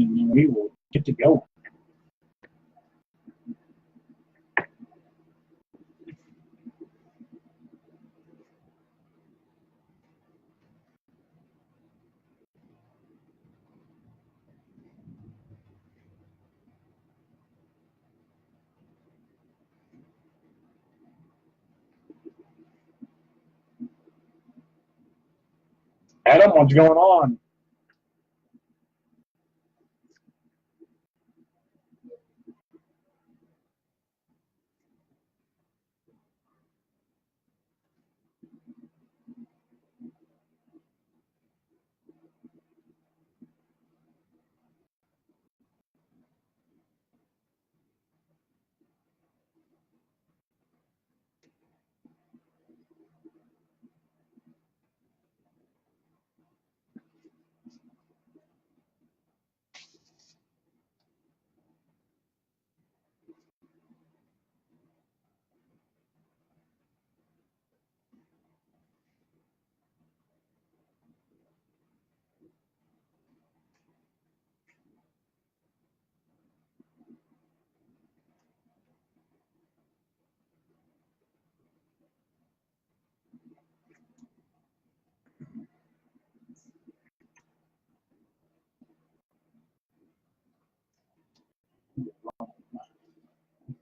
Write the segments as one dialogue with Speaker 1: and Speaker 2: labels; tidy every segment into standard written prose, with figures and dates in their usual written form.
Speaker 1: and then we will get to go. Adam, what's going on?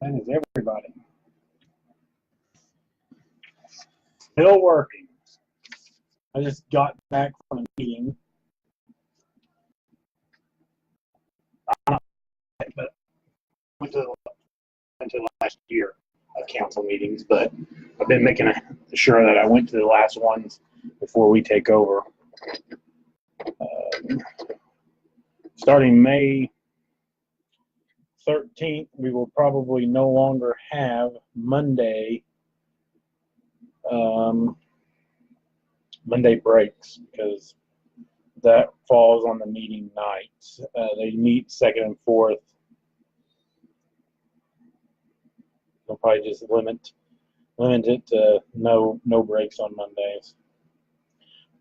Speaker 1: That is everybody. Still working. I just got back from a meeting. But went to last year of council meetings, but I've been making sure that I went to the last ones before we take over. Starting May 13th, we will probably no longer have Monday breaks because that falls on the meeting nights. They meet second and fourth. They'll probably just limit it to no breaks on Mondays.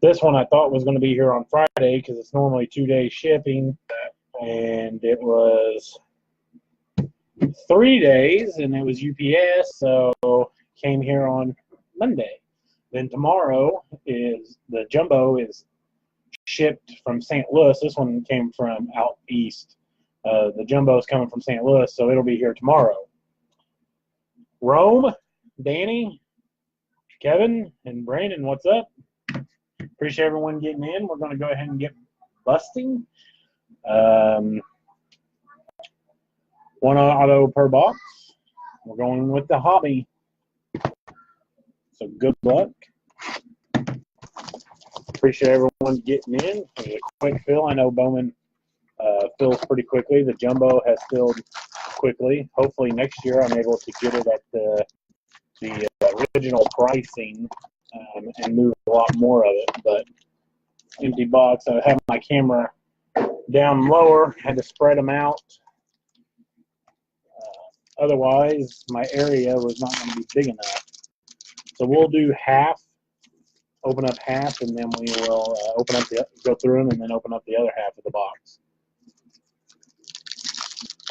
Speaker 1: This one I thought was going to be here on Friday because it's normally 2-day shipping, and it was 3 days, and it was UPS, so came here on Monday. Then tomorrow is the jumbo is shipped from St. Louis. This one came from out east. The jumbo is coming from St. Louis, so it'll be here tomorrow. Rome, Danny, Kevin, and Brandon, what's up? Appreciate everyone getting in. We're going to go ahead and get busting. One auto per box. We're going with the hobby. So good luck. Appreciate everyone getting in. It was a quick fill. I know Bowman fills pretty quickly. The jumbo has filled quickly. Hopefully next year I'm able to get it at the original pricing and move a lot more of it. But empty box. I have my camera down lower. Had to spread them out. Otherwise, my area was not going to be big enough. So we'll do half, open up half, and then we will go through them and then open up the other half of the box.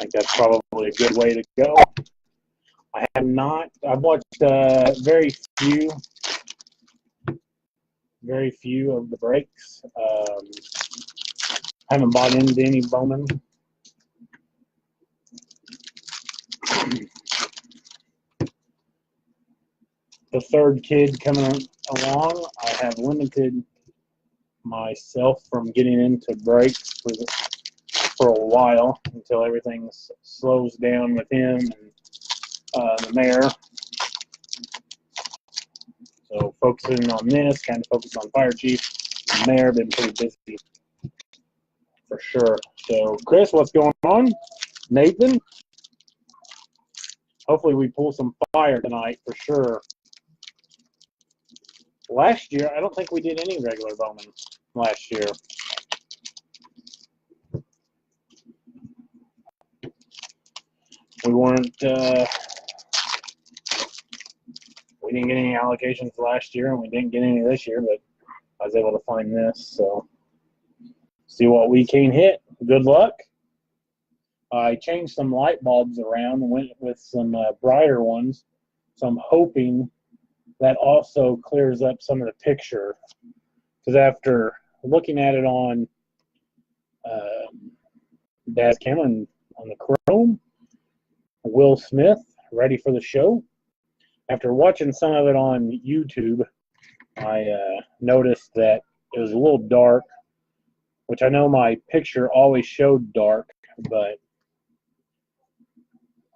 Speaker 1: I think that's probably a good way to go. I've watched very few of the breaks. I haven't bought into any Bowman. The third kid coming along, I have limited myself from getting into breaks for a while until everything slows down with him and the mayor. So focusing on this, kind of focus on fire chief. The mayor been pretty busy for sure. So Chris, what's going on? Nathan? Hopefully we pull some fire tonight for sure. Last year, I don't think we did any regular Bowman last year. We weren't, we didn't get any allocations last year, and we didn't get any this year, but I was able to find this, so see what we can hit. Good luck. I changed some light bulbs around and went with some brighter ones. So I'm hoping that also clears up some of the picture. Because after looking at it on Dad's camera and on the Chrome, Will Smith, ready for the show. After watching some of it on YouTube, I noticed that it was a little dark, which I know my picture always showed dark, but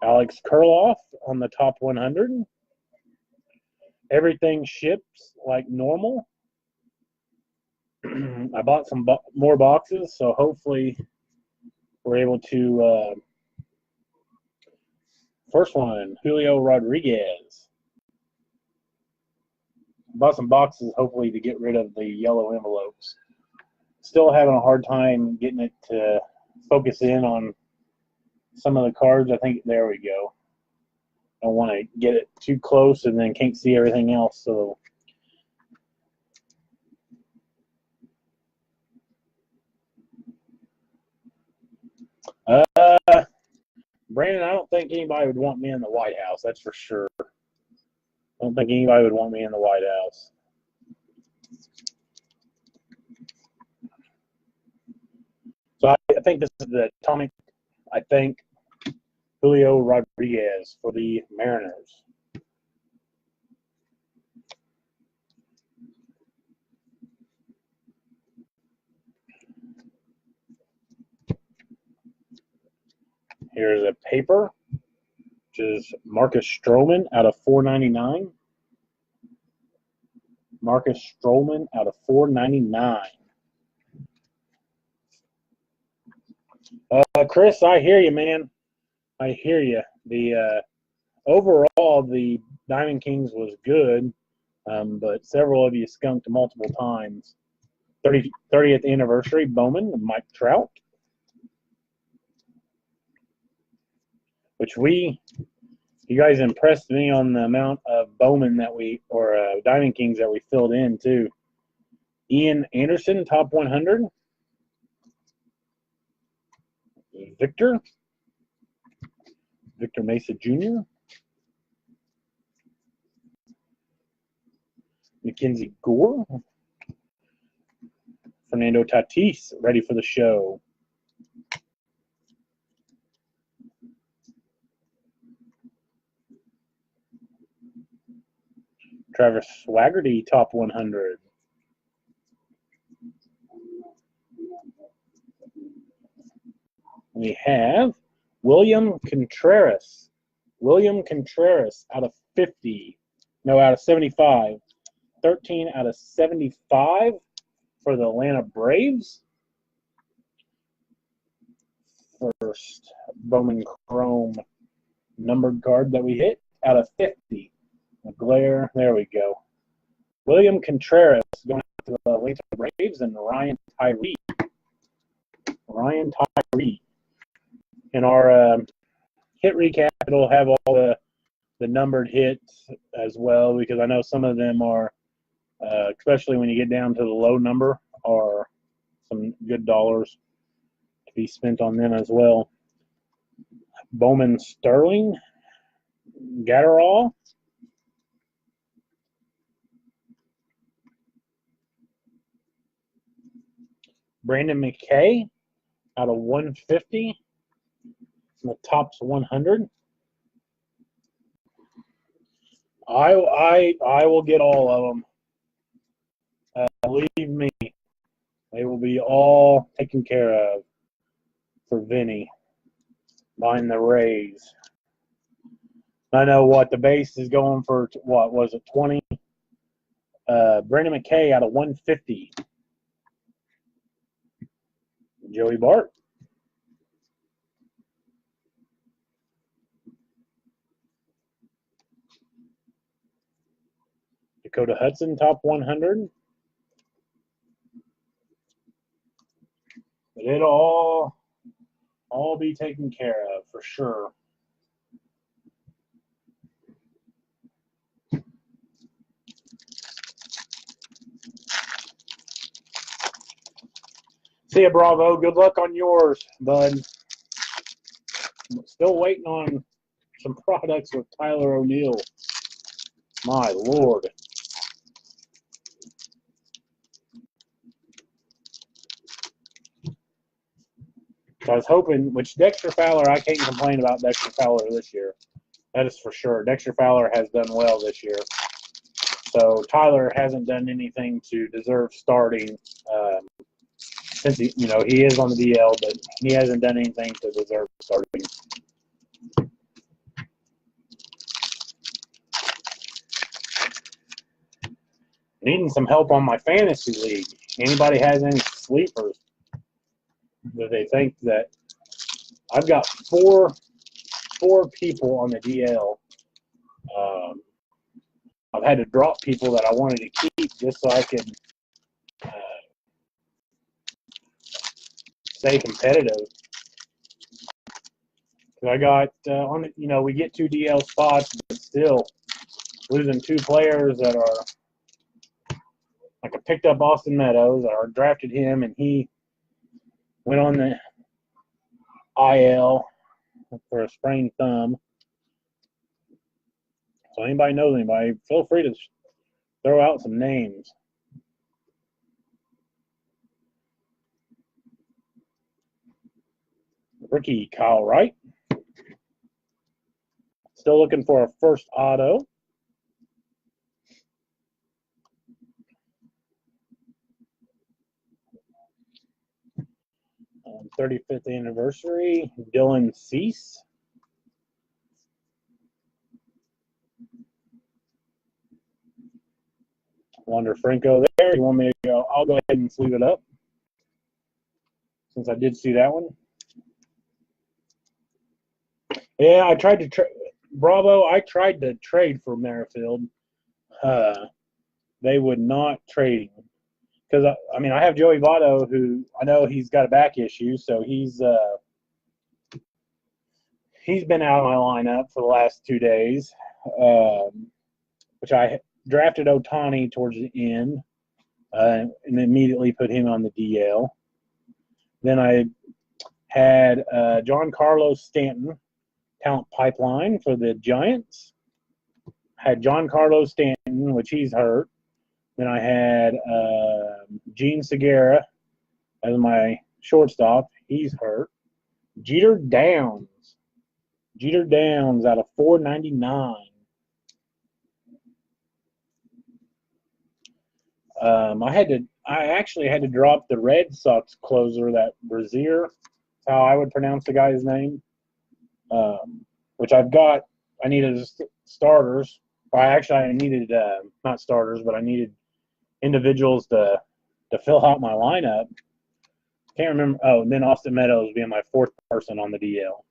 Speaker 1: Alex Kurloff on the top 100. Everything ships like normal. I bought some more boxes, so hopefully we're able to. First one, Julio Rodriguez. Bought some boxes, hopefully, to get rid of the yellow envelopes. Still having a hard time getting it to focus in on some of the cards. I think there we go. I don't want to get it too close and then can't see everything else. So Brandon, I don't think anybody would want me in the White House. That's for sure. I don't think anybody would want me in the White House. So I think this is the atomic. I think Julio Rodriguez for the Mariners. Here's a paper, which is Marcus Stroman out of 499. Marcus Stroman out of 499. Chris, I hear you, man. I hear you. The overall, the Diamond Kings was good, but several of you skunked multiple times. 30th anniversary, Bowman, Mike Trout, which you guys impressed me on the amount of Bowman that Diamond Kings that we filled in, too. Ian Anderson, top 100. Victor Mesa Jr. Mackenzie Gore. Fernando Tatis, ready for the show. Travis Swaggerty, top 100. We have William Contreras. William Contreras out of 50. No, out of 75. 13 out of 75 for the Atlanta Braves. First Bowman Chrome numbered card that we hit out of 50. McGlair, there we go. William Contreras going to the Atlanta Braves and Ryan Tyree. In our hit recap, it'll have all the numbered hits as well, because I know some of them are, especially when you get down to the low number, are some good dollars to be spent on them as well. Bowman Sterling, Gatterall, Brandon McKay out of 150, the Topps 100. I will get all of them. Believe me, they will be all taken care of for Vinny buying the Rays. I know what the base is going for. What was it, 20? Brandon McKay out of 150. Joey Bart. Dakota Hudson, top 100. But it'll all be taken care of for sure. See ya, Bravo. Good luck on yours, bud. Still waiting on some products with Tyler O'Neill. My Lord. So I was hoping, which Dexter Fowler, I can't complain about Dexter Fowler this year. That is for sure. Dexter Fowler has done well this year. So Tyler hasn't done anything to deserve starting since he is on the DL, but he hasn't done anything to deserve starting. Needing some help on my fantasy league. Anybody has any sleepers that they think that I've got four people on the DL. I've had to drop people that I wanted to keep just so I could stay competitive. Because I got we get 2 DL spots, but still losing 2 players that are like I picked up Austin Meadows, or drafted him, and he went on the IL for a sprained thumb. So anybody knows anybody, feel free to throw out some names. Rookie Kyle Wright. Still looking for a first auto. On 35th anniversary, Dylan Cease. Wander Franco there. You want me to go? I'll go ahead and sleeve it up since I did see that one. Yeah, I tried to Bravo. I tried to trade for Merrifield. They would not trade him because I have Joey Votto, who I know he's got a back issue, so he's been out of my lineup for the last 2 days. Which I drafted Ohtani towards the end and immediately put him on the DL. Then I had Giancarlo Stanton, talent pipeline for the Giants. Had Giancarlo Stanton, which he's hurt. Then I had Gene Segura as my shortstop. He's hurt. Jeter Downs out of 499. I actually had to drop the Red Sox closer, that Brazier. That's how I would pronounce the guy's name. Which I've got. I needed starters. I needed not starters, but I needed individuals to fill out my lineup. Can't remember. Oh, and then Austin Meadows being my 4th person on the DL.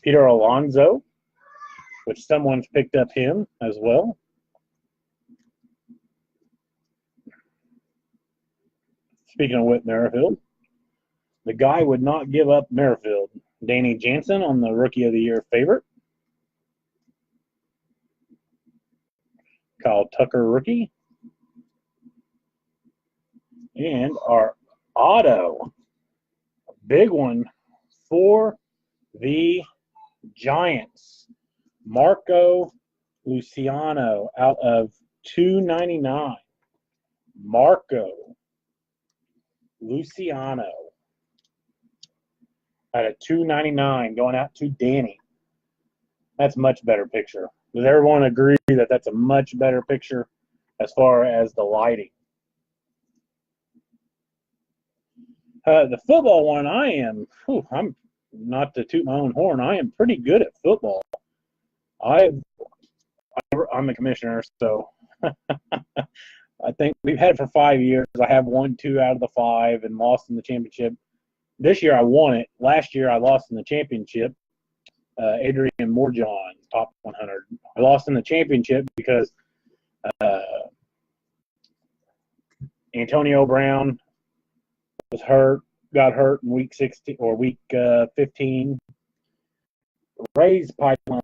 Speaker 1: Peter Alonso, which someone's picked up him as well. Speaking of Whit Merrifield, the guy would not give up Merrifield. Danny Jansen on the Rookie of the Year favorite. Kyle Tucker rookie. And our auto, a big one for the Giants. Marco Luciano out of 299. Marco Luciano out of 299 going out to Danny. That's a much better picture. Does everyone agree that that's a much better picture as far as the lighting? The football one, I'm not to toot my own horn, I am pretty good at football. I'm a commissioner, so I think we've had it for 5 years. I have won 2 out of the 5 and lost in the championship. This year I won it. Last year I lost in the championship. Adrian Morjon, top 100. I lost in the championship because Antonio Brown got hurt in week 16 or week 15. Rays pipeline.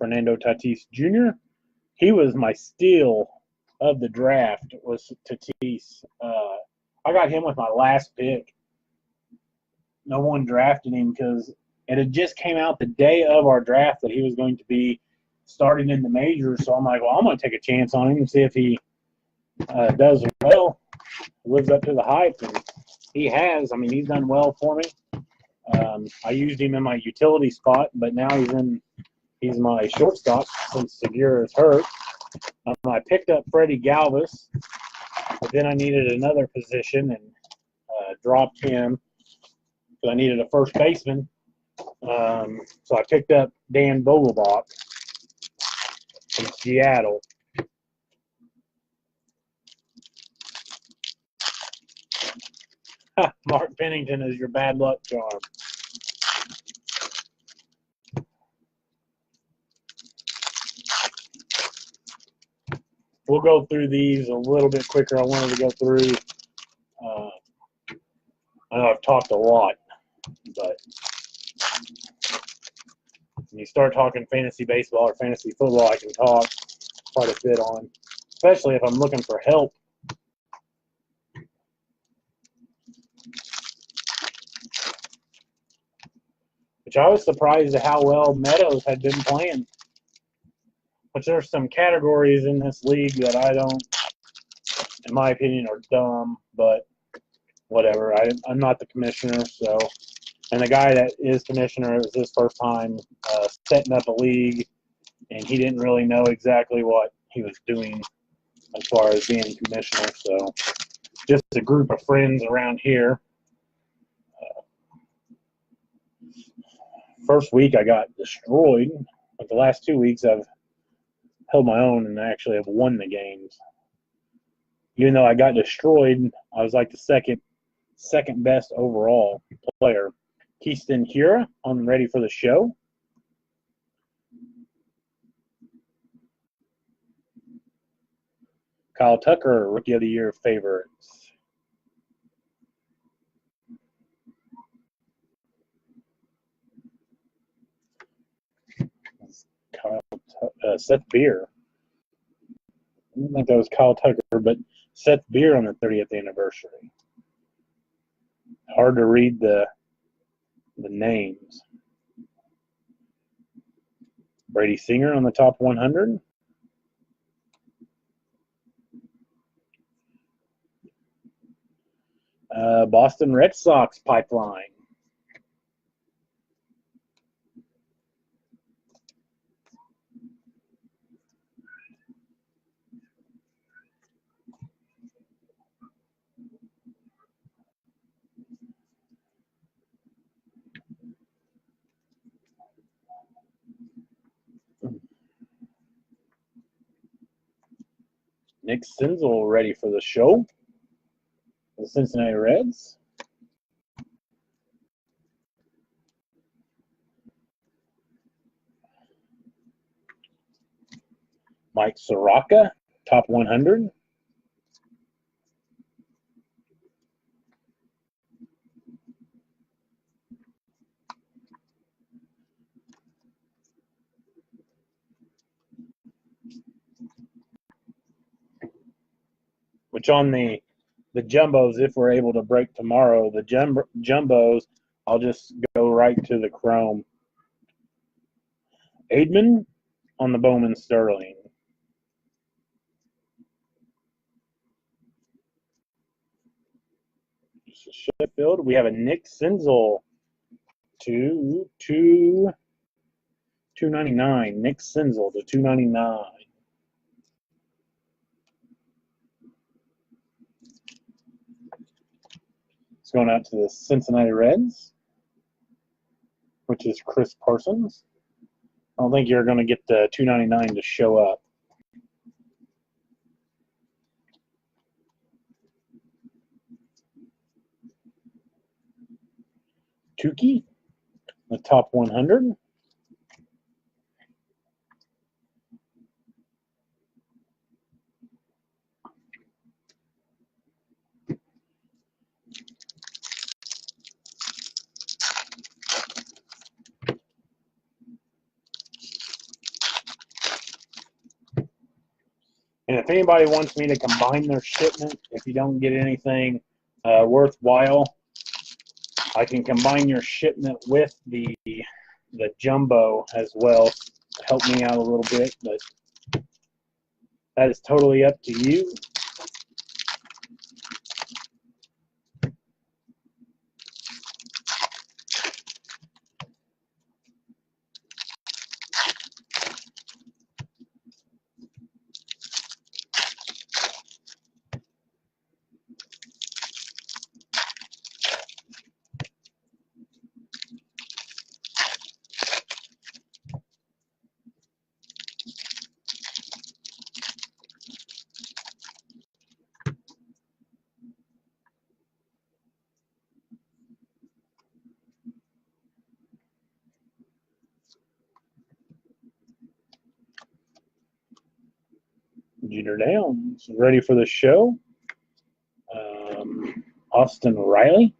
Speaker 1: Fernando Tatis Jr. He was my steal of the draft, was Tatis. I got him with my last pick. No one drafted him because it had just came out the day of our draft that he was going to be starting in the majors. So I'm like, well, I'm going to take a chance on him and see if he does well, lives up to the hype. And he has. I mean, he's done well for me. I used him in my utility spot, but now he's my shortstop since Segura is hurt. I picked up Freddie Galvis, but then I needed another position and dropped him because I needed a first baseman. So I picked up Dan Vogelbach from Seattle. Mark Pennington is your bad luck charm. We'll go through these a little bit quicker. I wanted to go through. I know I've talked a lot, but when you start talking fantasy baseball or fantasy football, I can talk quite a bit on, especially if I'm looking for help. Which I was surprised at how well Meadows had been playing. Which there's some categories in this league that I don't, in my opinion, are dumb, but whatever. I'm not the commissioner, so. And the guy that is commissioner, it was his first time setting up a league, and he didn't really know exactly what he was doing as far as being commissioner. So just a group of friends around here. First week I got destroyed, but the last 2 weeks I've held my own and actually have won the games. Even though I got destroyed, I was like the second best overall player. Keyston Kira on Ready for the Show. Kyle Tucker, Rookie of the Year favorites. Seth Beer. I don't think that was Kyle Tucker, but Seth Beer on the 30th anniversary. Hard to read the names. Brady Singer on the top 100. Boston Red Sox pipeline. Nick Senzel ready for the show. The Cincinnati Reds. Mike Soroka, top 100. Which on the jumbos, if we're able to break tomorrow, the jumbos, I'll just go right to the chrome. Aidman on the Bowman Sterling. Sheffield, we have a Nick Senzel to 299. Nick Senzel to 299. It's going out to the Cincinnati Reds, which is Chris Parsons. I don't think you're going to get the 299 to show up. Tukey, the top 100. And if anybody wants me to combine their shipment, if you don't get anything worthwhile, I can combine your shipment with the jumbo as well. Help me out a little bit, but that is totally up to you. Jeter Downs, ready for the show. Austin Riley.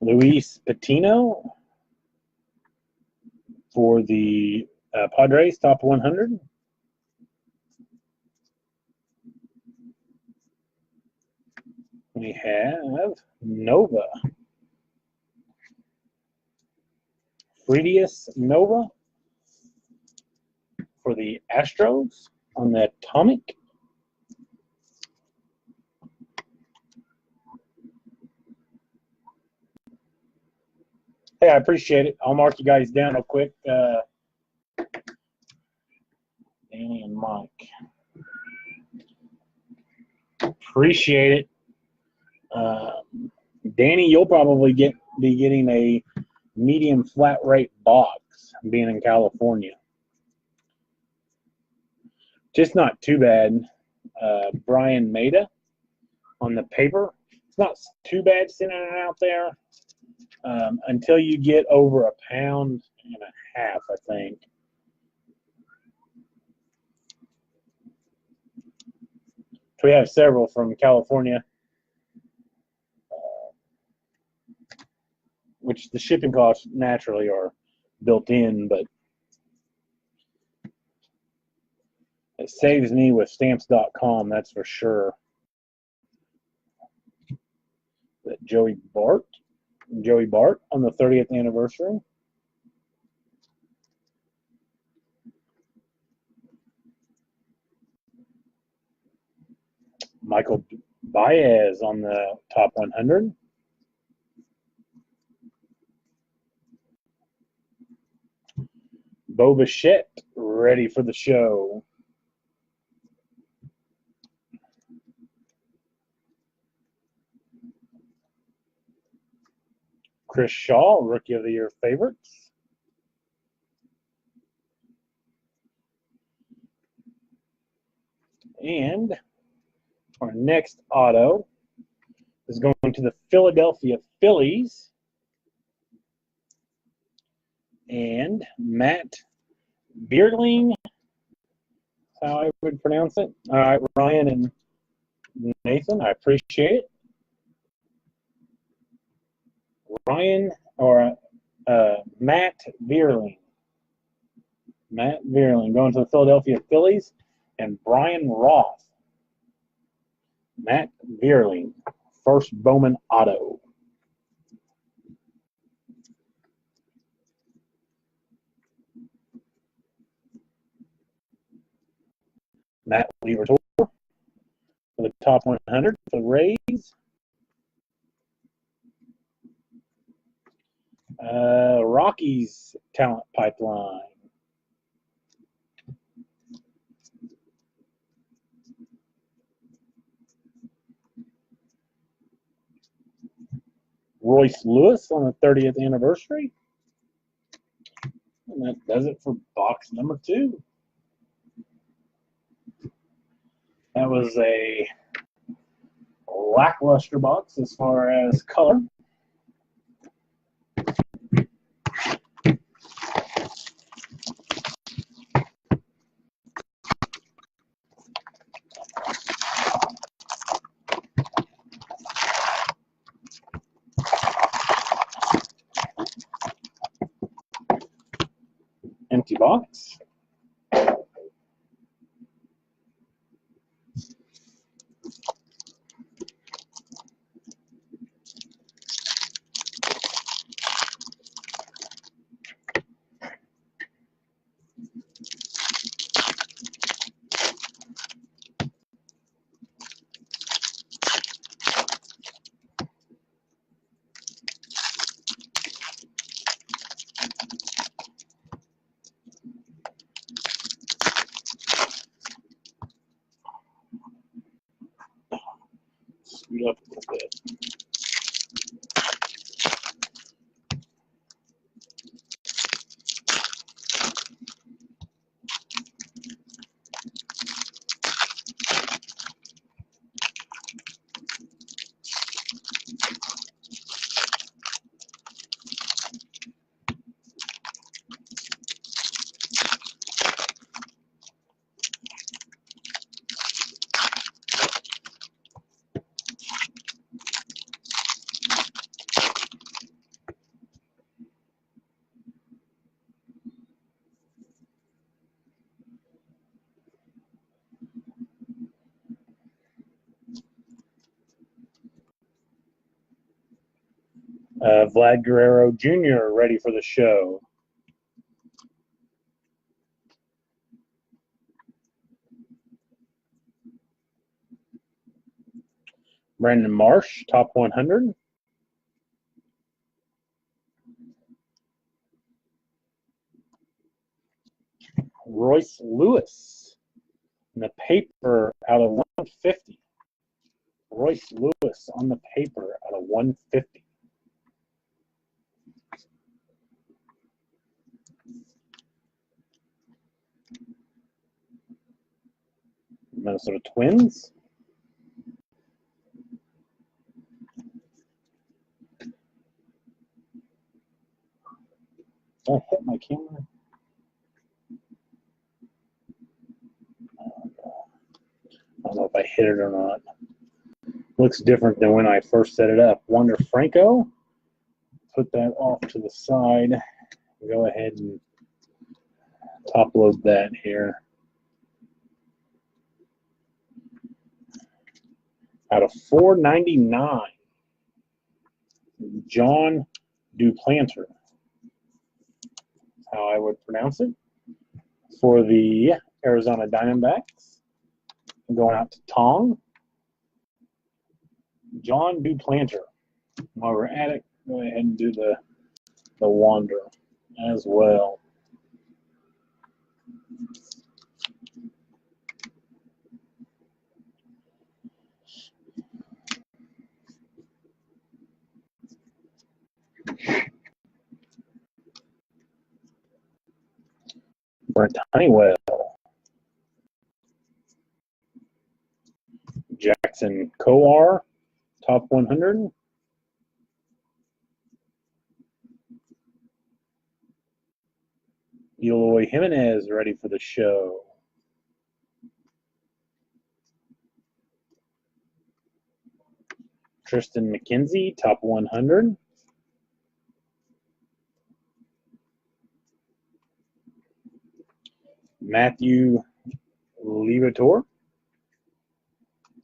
Speaker 1: Luis Patino for the Padres, top 100. We have Nova. Friedius Nova for the Astros on the Atomic. Hey, I appreciate it. I'll mark you guys down real quick. Danny and Mike. Appreciate it. Danny, you'll probably be getting a medium flat rate box being in California. Just not too bad. Brian Maida on the paper. It's not too bad sending it out there until you get over 1.5 pounds, I think. We have several from California, which the shipping costs naturally are built in, but it saves me with stamps.com, that's for sure. That Joey Bart on the 30th anniversary. Michael Baez on the top 100. Bo Bichette ready for the show. Chris Shaw, Rookie of the Year favorites. And our next auto is going to the Philadelphia Phillies. And Matt Beerling, how I would pronounce it. All right, Ryan and Nathan, I appreciate it. Ryan or Matt Beerling. Matt Beerling going to the Philadelphia Phillies, and Brian Roth. Matt Beerling, first Bowman auto. Matt Liberatore for the top 100 for the Rays. Rockies talent pipeline. Royce Lewis on the 30th anniversary. And that does it for box number 2. That was a lackluster box as far as color. Empty box. Scoot up a little bit. Vlad Guerrero Jr. ready for the show. Brandon Marsh, top 100. Royce Lewis in the paper out of 150. Royce Lewis on the paper out of 150. Minnesota Twins. Did I hit my camera? I don't know if I hit it or not. Looks different than when I first set it up. Wander Franco. Put that off to the side. Go ahead and top load that here. Out of 499, John Duplanter. How I would pronounce it. For the Arizona Diamondbacks. Going out to Tong. John Duplanter. While we're at it, go ahead and do the Wander as well. Brent Honeywell. Jackson Coar, top 100. Eloy Jimenez ready for the show. Tristan McKenzie, top 100. Matthew Liberatore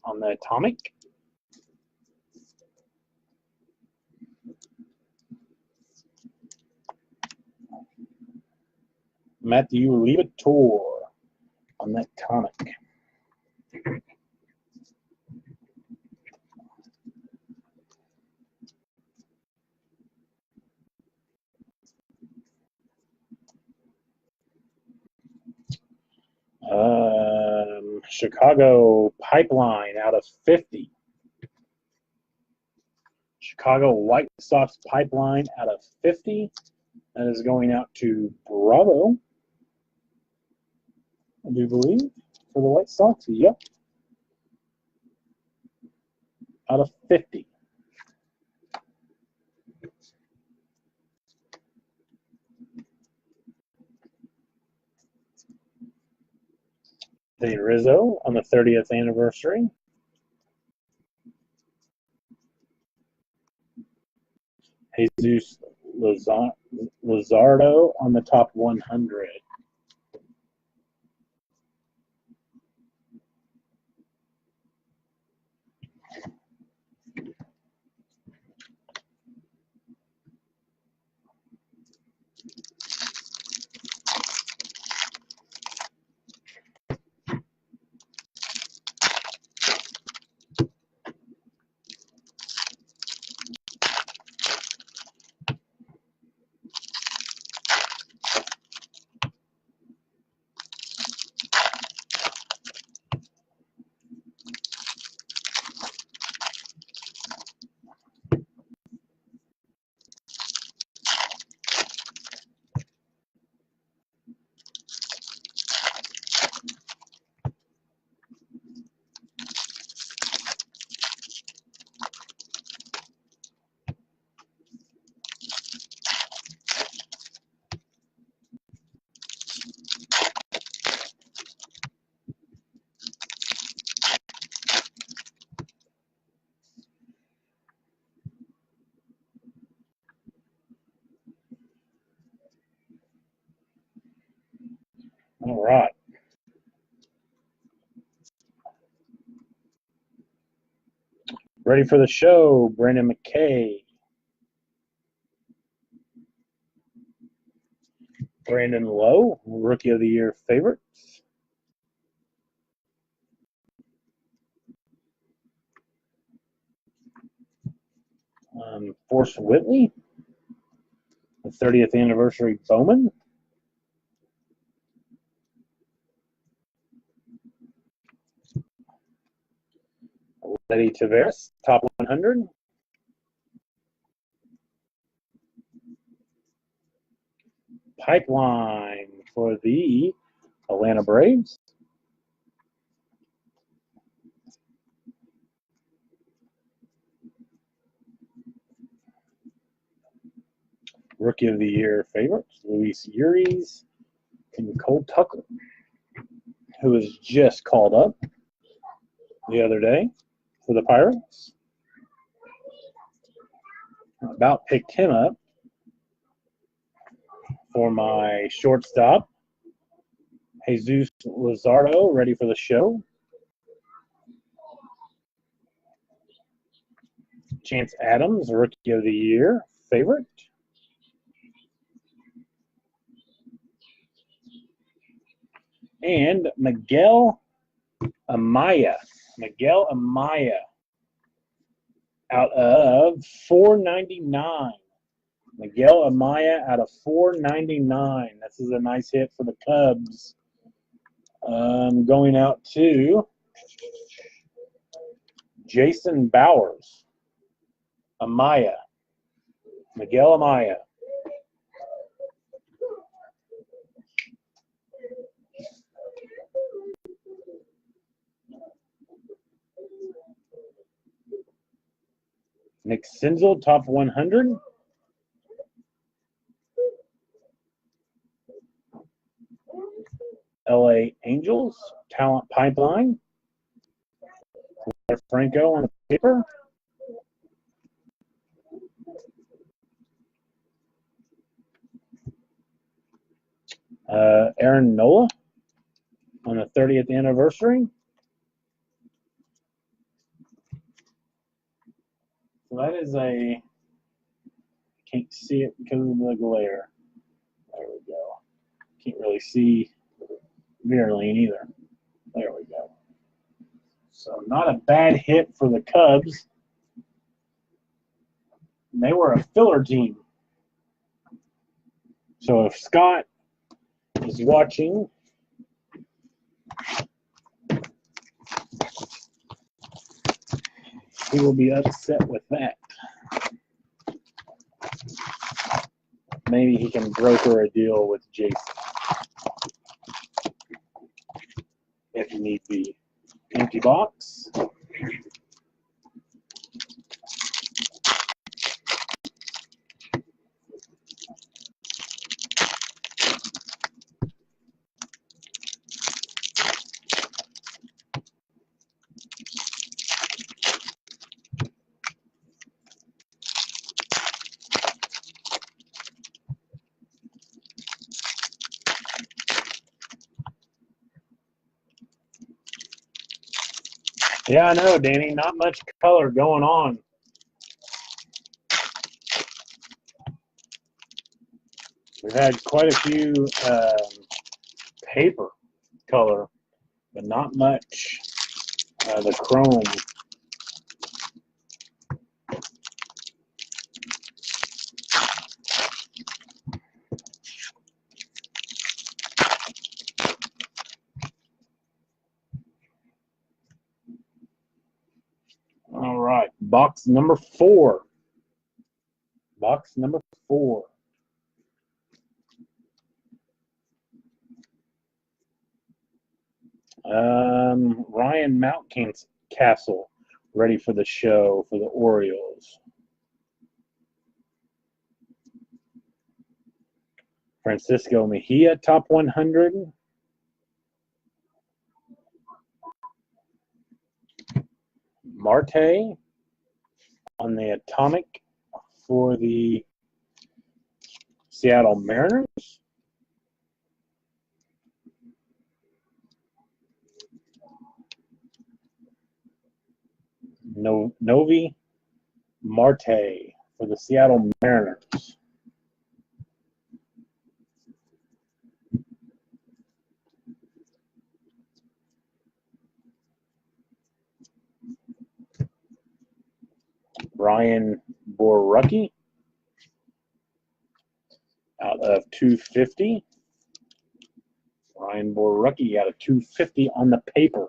Speaker 1: on the Atomic. Matthew Liberatore on that Atomic. Chicago Pipeline out of 50. Chicago White Sox Pipeline out of 50. That is going out to Bravo, I do believe, for the White Sox. Yep. Out of 50. The Rizzo on the 30th anniversary. Jesus Luzardo on the top 100. All right. Ready for the show, Brandon McKay. Brandon Lowe, Rookie of the Year favorites. Forrest Whitley, the 30th anniversary Bowman. Letty Tavares, top 100. Pipeline for the Atlanta Braves. Rookie of the Year favorites, Luis Urias and Cole Tucker, who was just called up the other day for the Pirates. About picked him up for my shortstop, Jesus Luzardo, ready for the show. Chance Adams, Rookie of the Year favorite. And Miguel Amaya. Miguel Amaya out of 499. Miguel Amaya out of 499. This is a nice hit for the Cubs. Going out to Jason Bowers. Amaya. Miguel Amaya. Nick Senzel, top 100. LA Angels, talent pipeline. Franco on the paper. Aaron Nola on the 30th anniversary. So that is a, can't see it because of the glare. There we go. Can't really see Verlaine either. There we go. So not a bad hit for the Cubs. They were a filler team. So if Scott is watching, he will be upset with that. Maybe he can broker a deal with Jason if need be. Empty box. Yeah, I know, Danny. Not much color going on. We've had quite a few paper color, but not much the chrome. All right, box number 4. Box number 4. Ryan Mountcastle, ready for the show for the Orioles. Francisco Mejia, top 100. Marte on the atomic for the Seattle Mariners. Novi Marte for the Seattle Mariners. Ryan Borucki out of 250. Ryan Borucki out of 250 on the paper.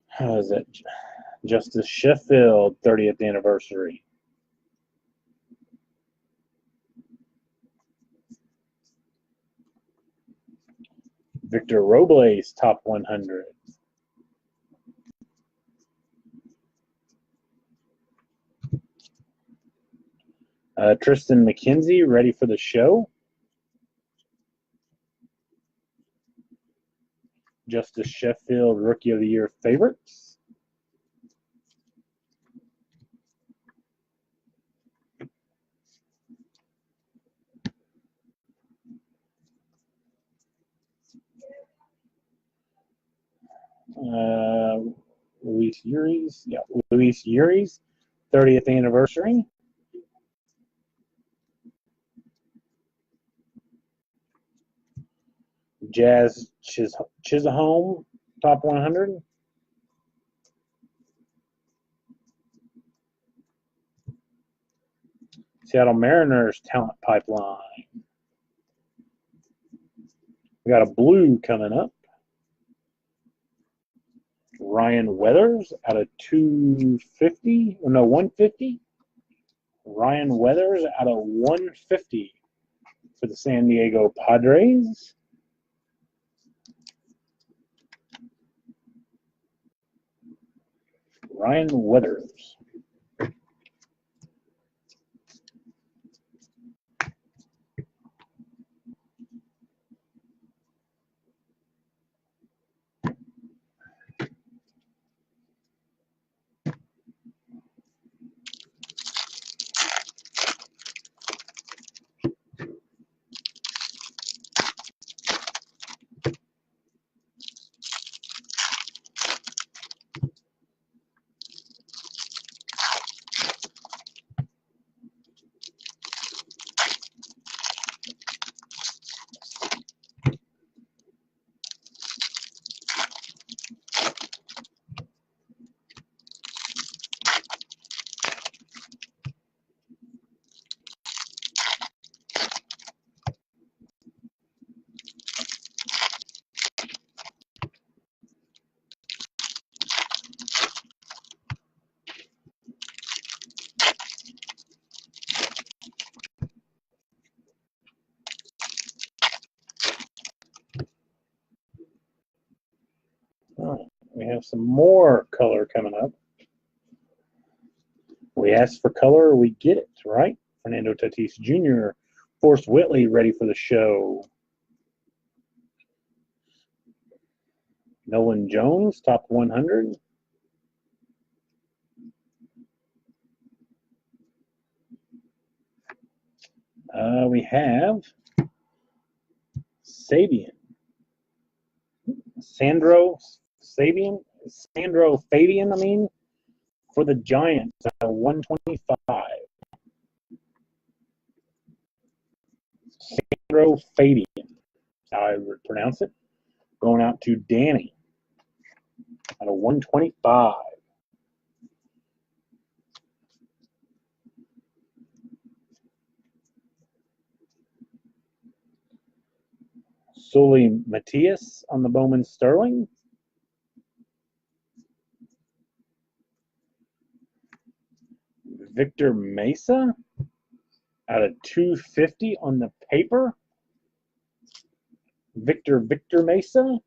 Speaker 1: How is it? Justice Sheffield, 30th anniversary. Victor Robles, top 100. Tristan McKenzie, ready for the show. Justice Sheffield, Rookie of the Year favorites. Luis Urias, 30th anniversary. Jazz Chisholm, top 100. Seattle Mariners talent pipeline. We got a blue coming up. Ryan Weathers out of 250. No, 150. Ryan Weathers out of 150 for the San Diego Padres. Ryan Weathers. All right, we have some more color coming up. We asked for color, we get it, right? Fernando Tatis Jr., Forrest Whitley ready for the show. Nolan Jones, top 100. We have Sandro Fabian, for the Giants, 125. Sandro Fabian, how I would pronounce it. Going out to Danny at a 125. Sully Matias on the Bowman Sterling. Victor Mesa out of 250 on the paper. Victor Mesa.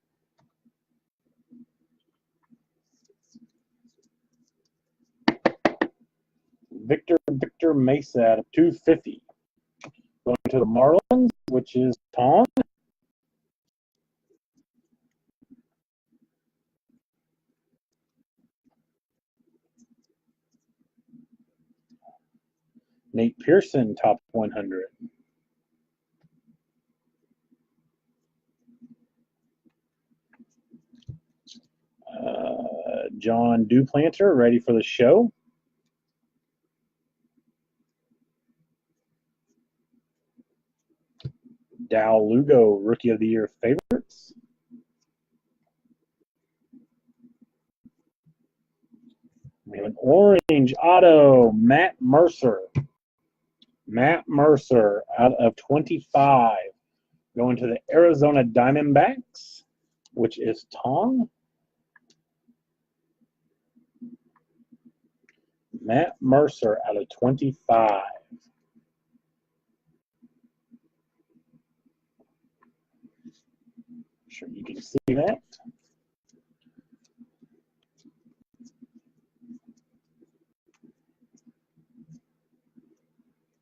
Speaker 1: Victor Mesa out of 250. Going to the Marlins, which is Tom. Nate Pearson, top 100. John Duplanter, ready for the show. Dow Lugo, Rookie of the Year favorites. We have an orange auto, Matt Mercer. Matt Mercer out of 25. Going to the Arizona Diamondbacks, which is Tong. Matt Mercer out of 25. Sure you can see that.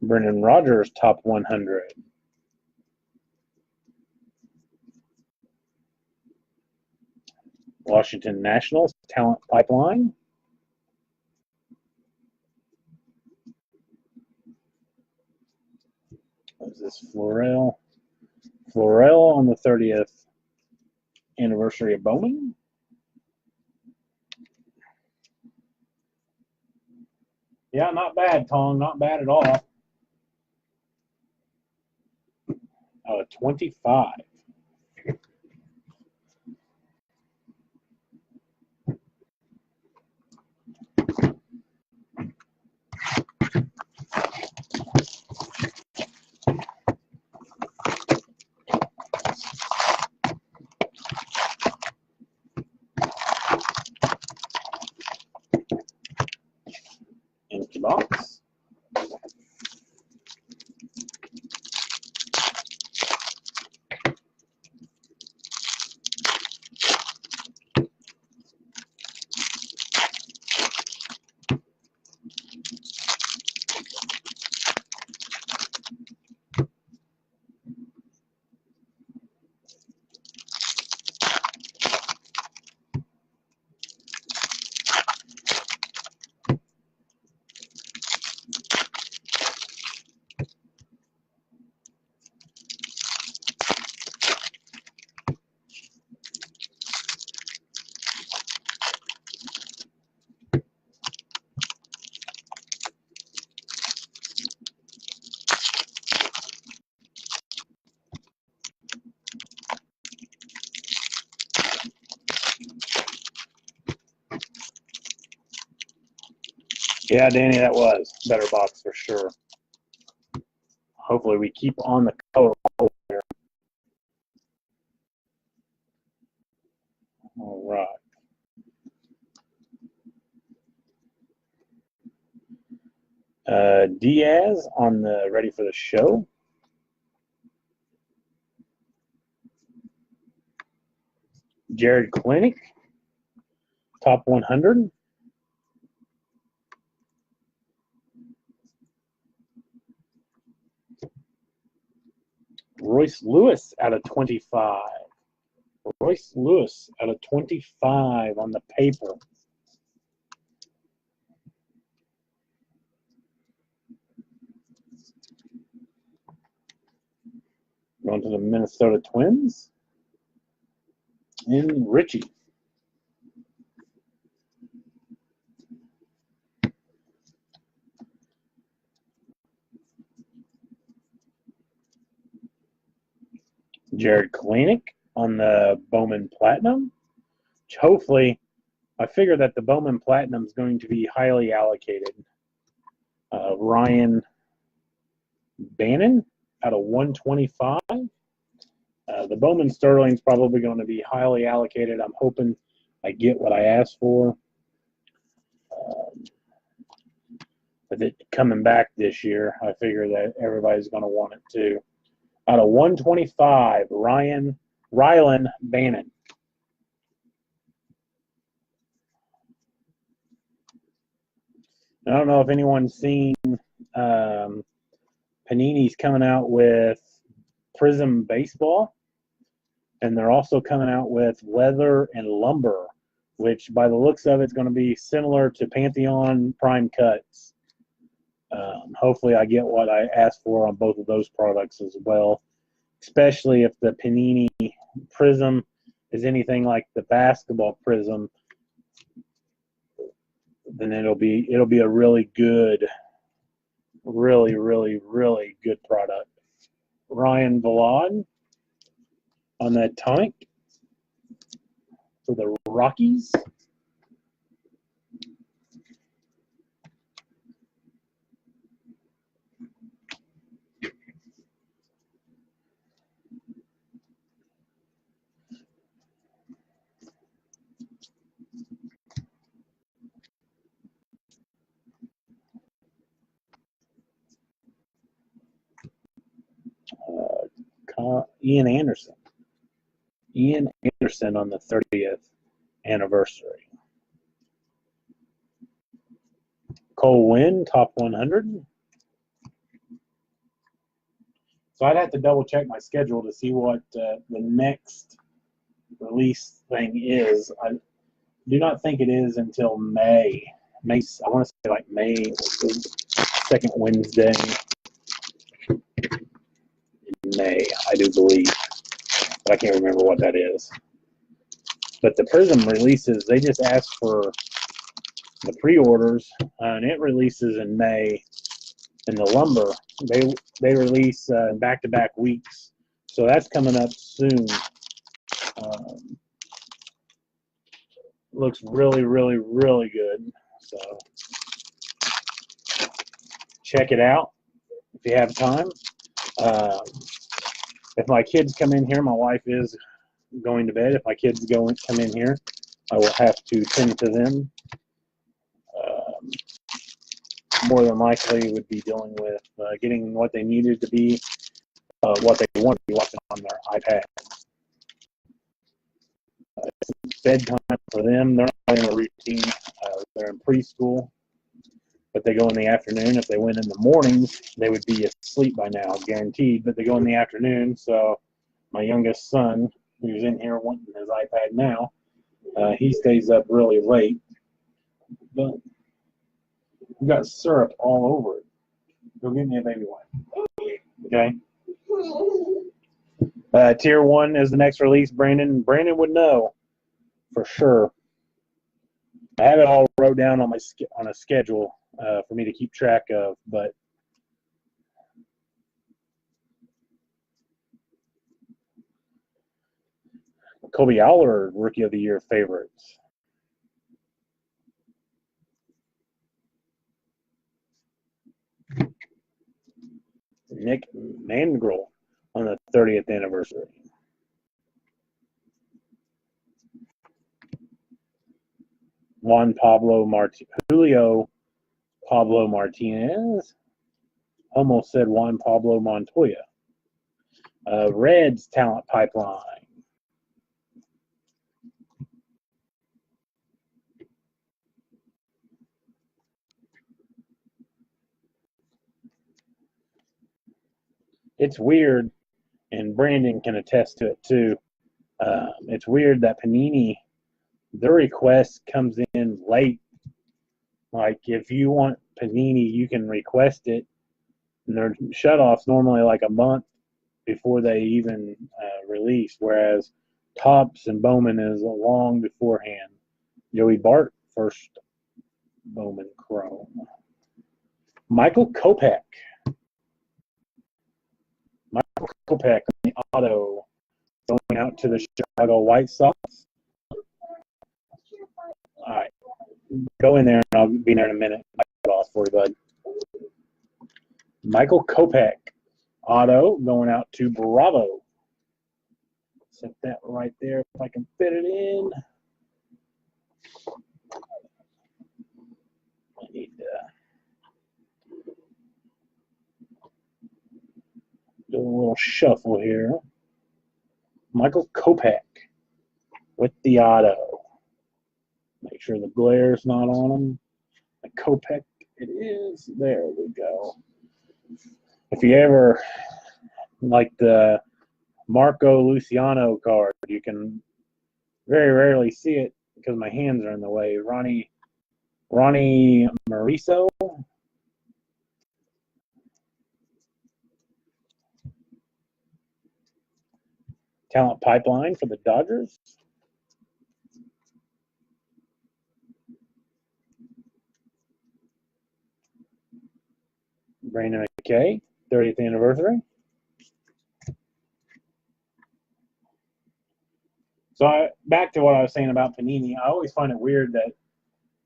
Speaker 1: Brendan Rodgers, top 100. Washington Nationals, talent pipeline. What is this, Florell? Florell on the 30th anniversary of Bowman. Yeah, not bad, Tong. Not bad at all. 25. Empty box. Yeah, Danny, that was a better box for sure. Hopefully we keep on the color here. All right. Diaz on the ready for the show. Jared Klinick, top 100. Royce Lewis out of 25. Royce Lewis out of 25 on the paper. Going to the Minnesota Twins. And Richie. Jared Klinick on the Bowman Platinum. Which hopefully, I figure that the Bowman Platinum is going to be highly allocated. Ryan Bannon out of 125. The Bowman Sterling's probably going to be highly allocated. I'm hoping I get what I asked for. With it coming back this year, I figure that everybody's going to want it too. Out of 125, Rylan Bannon. I don't know if anyone's seen Panini's coming out with Prism Baseball, and they're also coming out with Leather and Lumber, which by the looks of it is going to be similar to Pantheon Prime Cuts. Hopefully I get what I asked for on both of those products as well, especially if the Panini Prism is anything like the basketball Prism. then it'll be a really good, really, really, really good product. Ryan Vallon on that tonic for the Rockies. Ian Anderson. Ian Anderson on the 30th anniversary. Cole Winn, top 100. So I'd have to double check my schedule to see what the next release thing is. I do not think it is until May. I want to say like May, second Wednesday in May, I do believe. But I can't remember what that is. But the Prism releases, they just ask for the pre-orders, and it releases in May. And the lumber, they release back-to-back weeks, so that's coming up soon. Looks really, really, really good. So check it out if you have time. If my kids come in here, my wife is going to bed. If my kids come in here, I will have to tend to them. More than likely would be dealing with getting what they needed to be, what they want to be watching on their iPad. It's bedtime for them. They're not in a routine. They're in preschool, but they go in the afternoon. If they went in the mornings, they would be asleep by now, guaranteed, but they go in the afternoon. So my youngest son, who's in here wanting his iPad now, he stays up really late. But we got syrup all over it. Go get me a baby wipe. Okay. Tier 1 is the next release, Brandon. Brandon would know for sure. I have it all wrote down on a schedule for me to keep track of, but Kobe Aller, Rookie of the Year favorites. Nick Mangrel on the 30th anniversary. Julio Pablo Martinez. Almost said Juan Pablo Montoya. Reds talent pipeline. It's weird, and Brandon can attest to it too. It's weird that Panini, their request comes in late. Like, if you want Panini, you can request it, and their shutoff's normally like a month before they even release, whereas Topps and Bowman is long beforehand. Joey Bart, first Bowman Chrome. Michael Kopech. Michael Kopech on the auto going out to the Chicago White Sox. All right. Go in there, and I'll be there in a minute. I got off for you, bud. Michael Kopech, auto, going out to Bravo. Set that right there if I can fit it in. I need to do a little shuffle here. Michael Kopech with the auto. Make sure the glare's not on him. The Kopech, it is. There we go. If you ever like the Marco Luciano card, you can very rarely see it because my hands are in the way. Ronnie Mauricio. Talent pipeline for the Dodgers. Brandon McKay, 30th anniversary. So back to what I was saying about Panini, I always find it weird that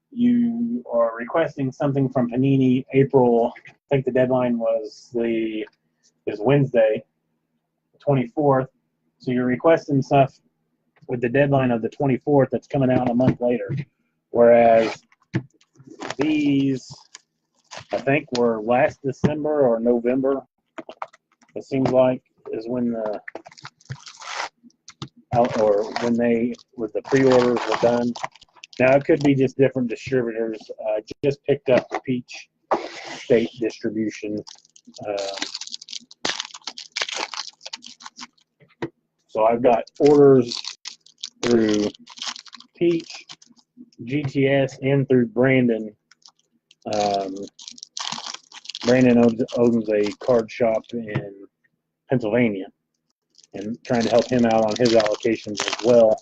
Speaker 1: you are requesting something from Panini April. I think the deadline is Wednesday, the 24th. So you're requesting stuff with the deadline of the 24th that's coming out a month later. Whereas these, I think, were last December or November. It seems like is when the the pre-orders were done. Now it could be just different distributors. Just picked up the Peach State distribution. So I've got orders through Peach, GTS, and through Brandon. Brandon owns a card shop in Pennsylvania, and trying to help him out on his allocations as well.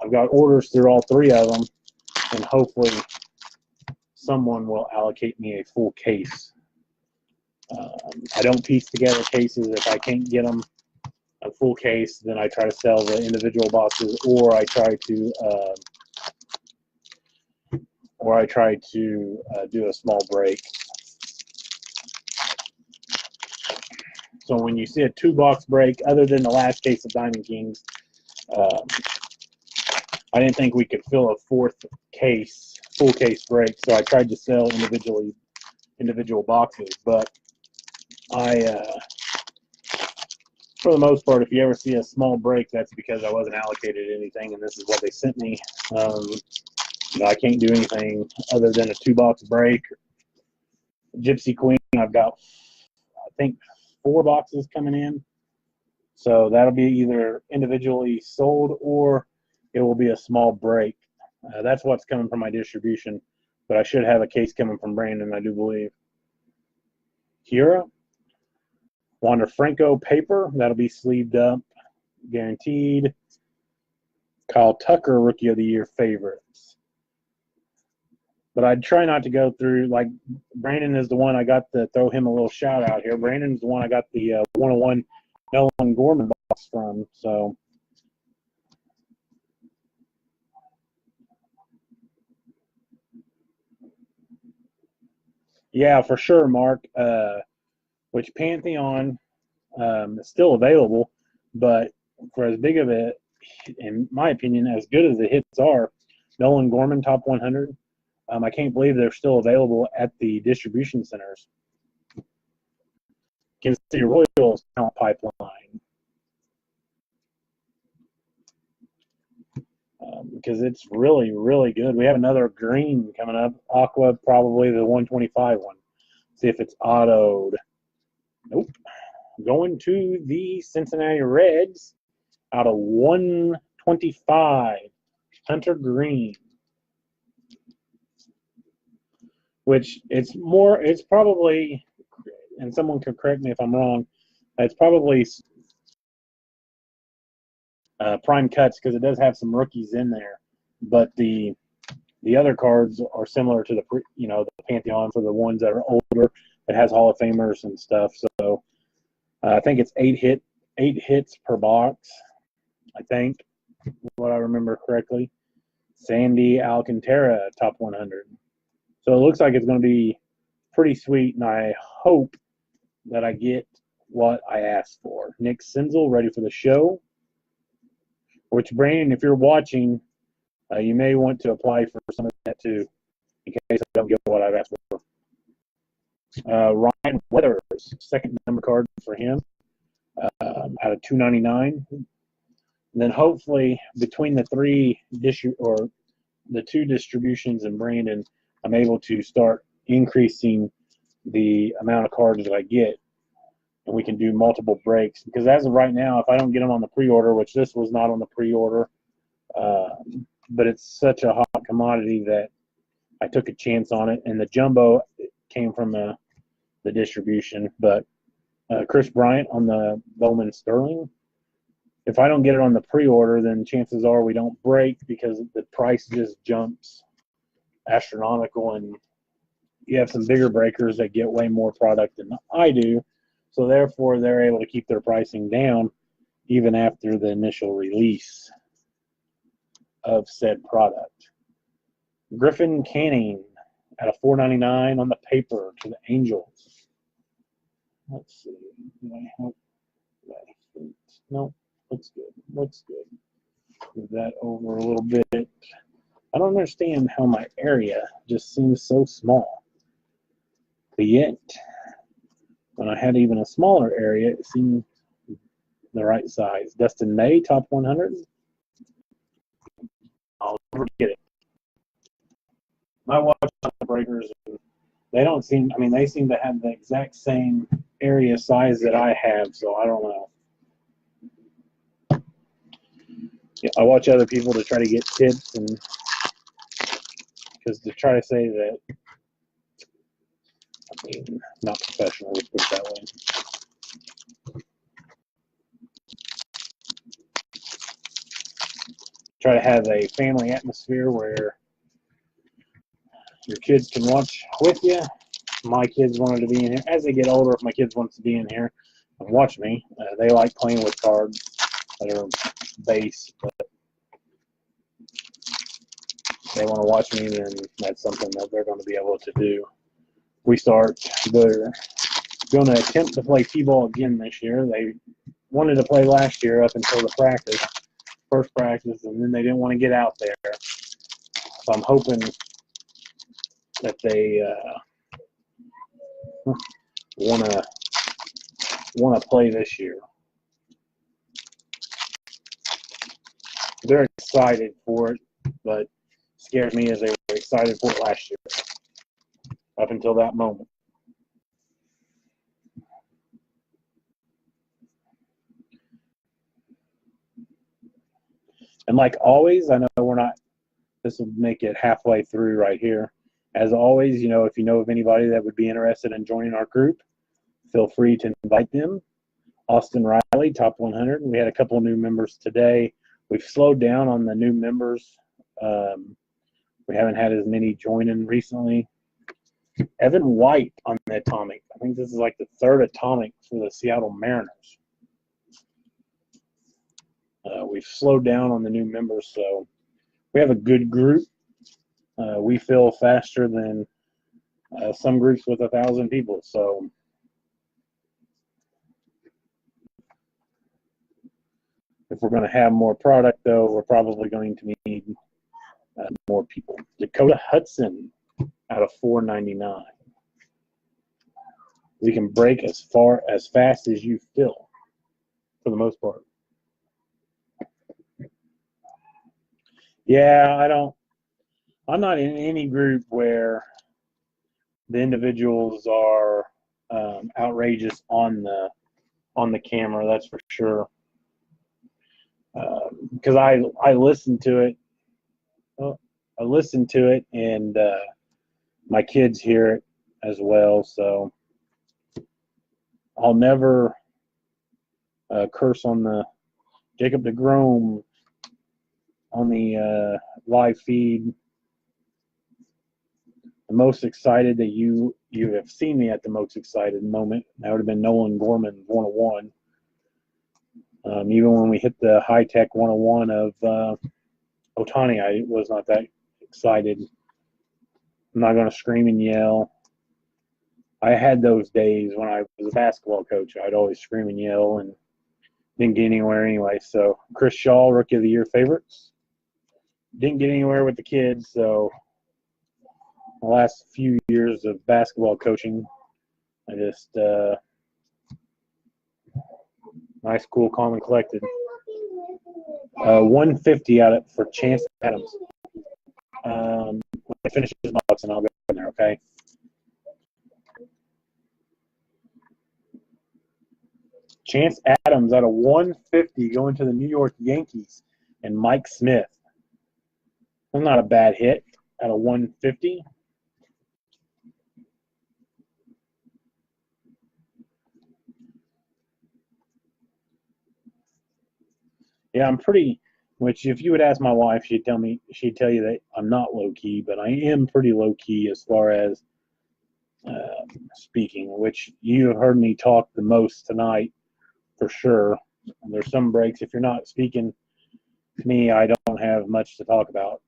Speaker 1: I've got orders through all three of them, and hopefully someone will allocate me a full case. I don't piece together cases. If I can't get them a full case, then I try to sell the individual boxes, or I try to do a small break. So when you see a 2-box break, other than the last case of Diamond Kings, I didn't think we could fill a fourth case, full case break. So I tried to sell individual boxes. But for the most part, if you ever see a small break, that's because I wasn't allocated anything, and this is what they sent me. I can't do anything other than a 2-box break. Gypsy Queen, I've got, I think, 4 boxes coming in. So that'll be either individually sold or it will be a small break. That's what's coming from my distribution. But I should have a case coming from Brandon, I do believe. Kira, Wander Franco paper, that'll be sleeved up, guaranteed. Kyle Tucker, Rookie of the Year favorites. But I'd try not to go through, like, Brandon is the one I got to throw him a little shout out here. Brandon's the one I got the 101 Nolan Gorman box from. So, yeah, for sure, Mark. Which Pantheon is still available, but for as big of it, in my opinion, as good as the hits are, Nolan Gorman Top 100, I can't believe they're still available at the distribution centers. Kansas City Royals talent pipeline. Because it's really, really good. We have another green coming up. Aqua, probably the 125 one. See if it's autoed. Nope. Going to the Cincinnati Reds out of 125. Hunter Green. Which it's probably, and someone could correct me if I'm wrong, it's probably prime cuts because it does have some rookies in there, but the other cards are similar to the Pantheon for the ones that are older. It has Hall of Famers and stuff. So I think it's 8 hits per box. I think, what I remember correctly. Sandy Alcantara Top 100. So it looks like it's going to be pretty sweet, and I hope that I get what I asked for. Nick Senzel, ready for the show. Which, Brandon, if you're watching, you may want to apply for some of that too, in case I don't get what I've asked for. Ryan Weathers, second number card for him, out of 299. And then hopefully between the two distributions in Brandon, I'm able to start increasing the amount of cards that I get, and we can do multiple breaks. Because as of right now, if I don't get them on the pre-order, which this was not on the pre-order, but it's such a hot commodity that I took a chance on it. And the jumbo came from the distribution. But Chris Bryant on the Bowman Sterling, if I don't get it on the pre-order, then chances are we don't break because the price just jumps astronomical, and you have some bigger breakers that get way more product than I do, so therefore they're able to keep their pricing down even after the initial release of said product. Griffin Canning at a $4.99 on the paper to the Angels. Let's see. Do I have that? No, looks good. Looks good. Move that over a little bit. I don't understand how my area just seems so small. But yet, when I had even a smaller area, it seemed the right size. Dustin May, top 100. I'll never get it. I watch the breakers, and they don't seem, I mean, they seem to have the exact same area size that I have, so I don't know. Yeah, I watch other people to try to get tips, and because to try to say that, I mean, not professional, let's put it that way. Try to have a family atmosphere where your kids can watch with you. My kids wanted to be in here. As they get older, if my kids want to be in here and watch me, they like playing with cards that are base, but they want to watch me, then that's something that they're going to be able to do. They're going to attempt to play t-ball again this year. They wanted to play last year up until the first practice, and then they didn't want to get out there. So I'm hoping that they want to play this year. They're excited for it, but scares me as they were excited for it last year, up until that moment. And like always, I know we're not, this will make it halfway through right here. As always, if you know of anybody that would be interested in joining our group, feel free to invite them. Austin Riley, top 100. We had a couple of new members today. We've slowed down on the new members. We haven't had as many joining recently. Evan White on the Atomic. I think this is like the third Atomic for the Seattle Mariners. We've slowed down on the new members, so we have a good group. We fill faster than some groups with 1,000 people. So if we're going to have more product, though, we're probably going to need more people. Dakota Hudson out of $4.99. We can break as fast as you fill, for the most part. Yeah, I'm not in any group where the individuals are outrageous on the camera. That's for sure. Because I listened to it. I listened to it, and my kids hear it as well. So I'll never curse on the Jacob DeGrom on the live feed. The most excited that you have seen me at the most excited moment, that would have been Nolan Gorman 101. Even when we hit the high-tech 101 of Ohtani, I was not that excited. I'm not going to scream and yell. I had those days when I was a basketball coach. I'd always scream and yell and didn't get anywhere anyway. So Chris Shaw, Rookie of the Year favorites. Didn't get anywhere with the kids, so the last few years of basketball coaching, I just nice, cool, calm, and collected. 150 out for Chance Adams. When I finish this box, and I'll go in there, okay? Chance Adams out of 150 going to the New York Yankees, and Mike Smith. That's not a bad hit out of 150. Yeah, I'm pretty, which if you would ask my wife, she'd tell you that I'm not low-key, but I am pretty low-key as far as speaking, which you have heard me talk the most tonight for sure. And there's some breaks. If you're not speaking to me, I don't have much to talk about.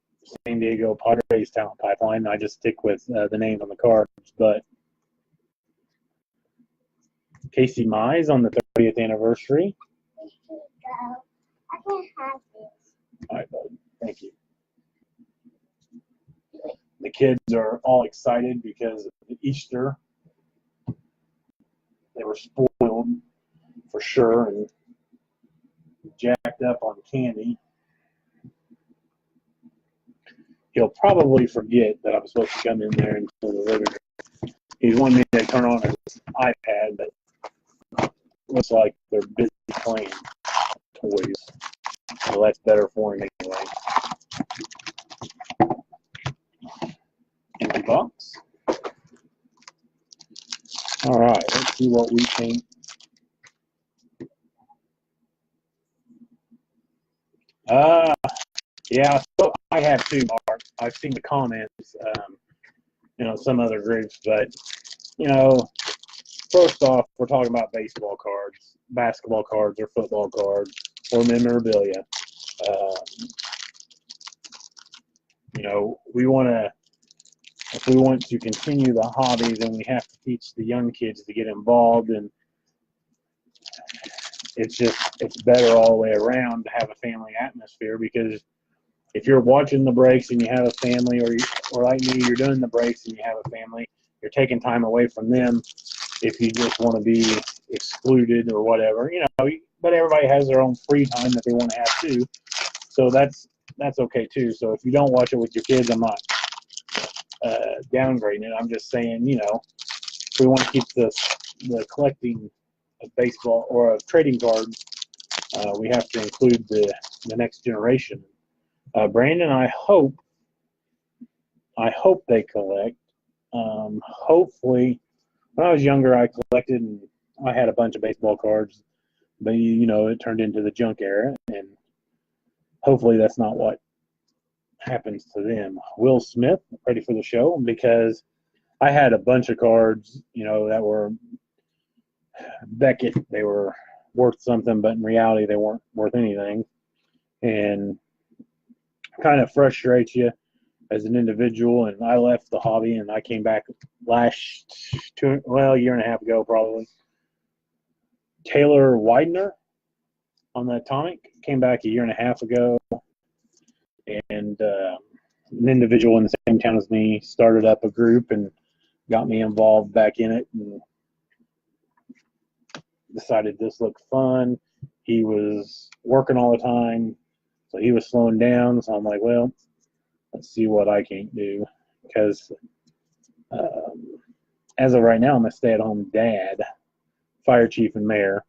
Speaker 1: San Diego Padres talent pipeline. I just stick with the names on the cards. But Casey Mize on the 30th anniversary.
Speaker 2: I can't have this.
Speaker 1: All right, bud. Thank you. The kids are all excited because of Easter. They were spoiled for sure and jacked up on candy. He'll probably forget that I'm supposed to come in there and the living room. He's wanting me to turn on his iPad, but looks like they're busy playing toys. So that's better for him anyway. Empty box. All right, let's see what we think. Yeah, so I have too, Mark. I've seen the comments, some other groups, but, first off, we're talking about baseball cards, basketball cards, or football cards, or memorabilia. If we want to continue the hobby, then we have to teach the young kids to get involved, and it's better all the way around to have a family atmosphere, because if you're watching the breaks and you have a family, or like me, you're doing the breaks and you have a family, you're taking time away from them if you just want to be excluded or whatever, but everybody has their own free time that they want to have too. So that's okay too. So if you don't watch it with your kids, I'm not downgrading it. I'm just saying, if we want to keep the collecting of baseball or of trading cards, we have to include the next generation. Brandon, I hope they collect. Hopefully, when I was younger, I collected and I had a bunch of baseball cards, but it turned into the junk era, and hopefully that's not what happens to them. Will Smith, ready for the show, because I had a bunch of cards, that were Beckett. They were worth something, but in reality, they weren't worth anything, and kind of frustrates you as an individual. And I left the hobby and I came back a year and a half ago probably. Taylor Widener on the Atomic came back a year and a half ago, and an individual in the same town as me started up a group and got me involved back in it, and decided this looked fun. He was working all the time, so he was slowing down. So I'm like, well, let's see what I can't do, because as of right now, I'm a stay-at-home dad, fire chief and mayor,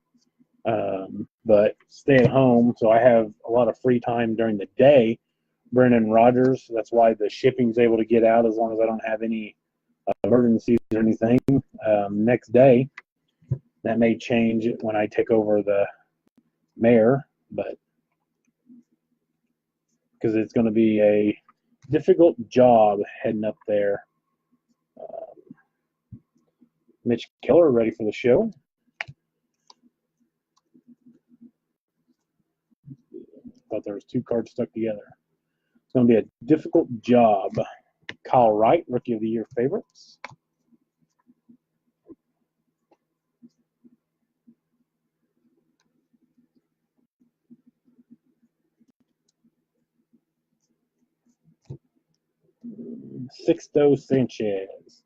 Speaker 1: but stay at home, so I have a lot of free time during the day. Brendan Rogers, that's why the shipping's able to get out as long as I don't have any emergencies or anything. Next day, that may change when I take over the mayor, but because it's going to be a difficult job heading up there. Mitch Keller, ready for the show. Thought there was two cards stuck together. It's going to be a difficult job. Kyle Wright, Rookie of the Year favorites. Sixto Sanchez.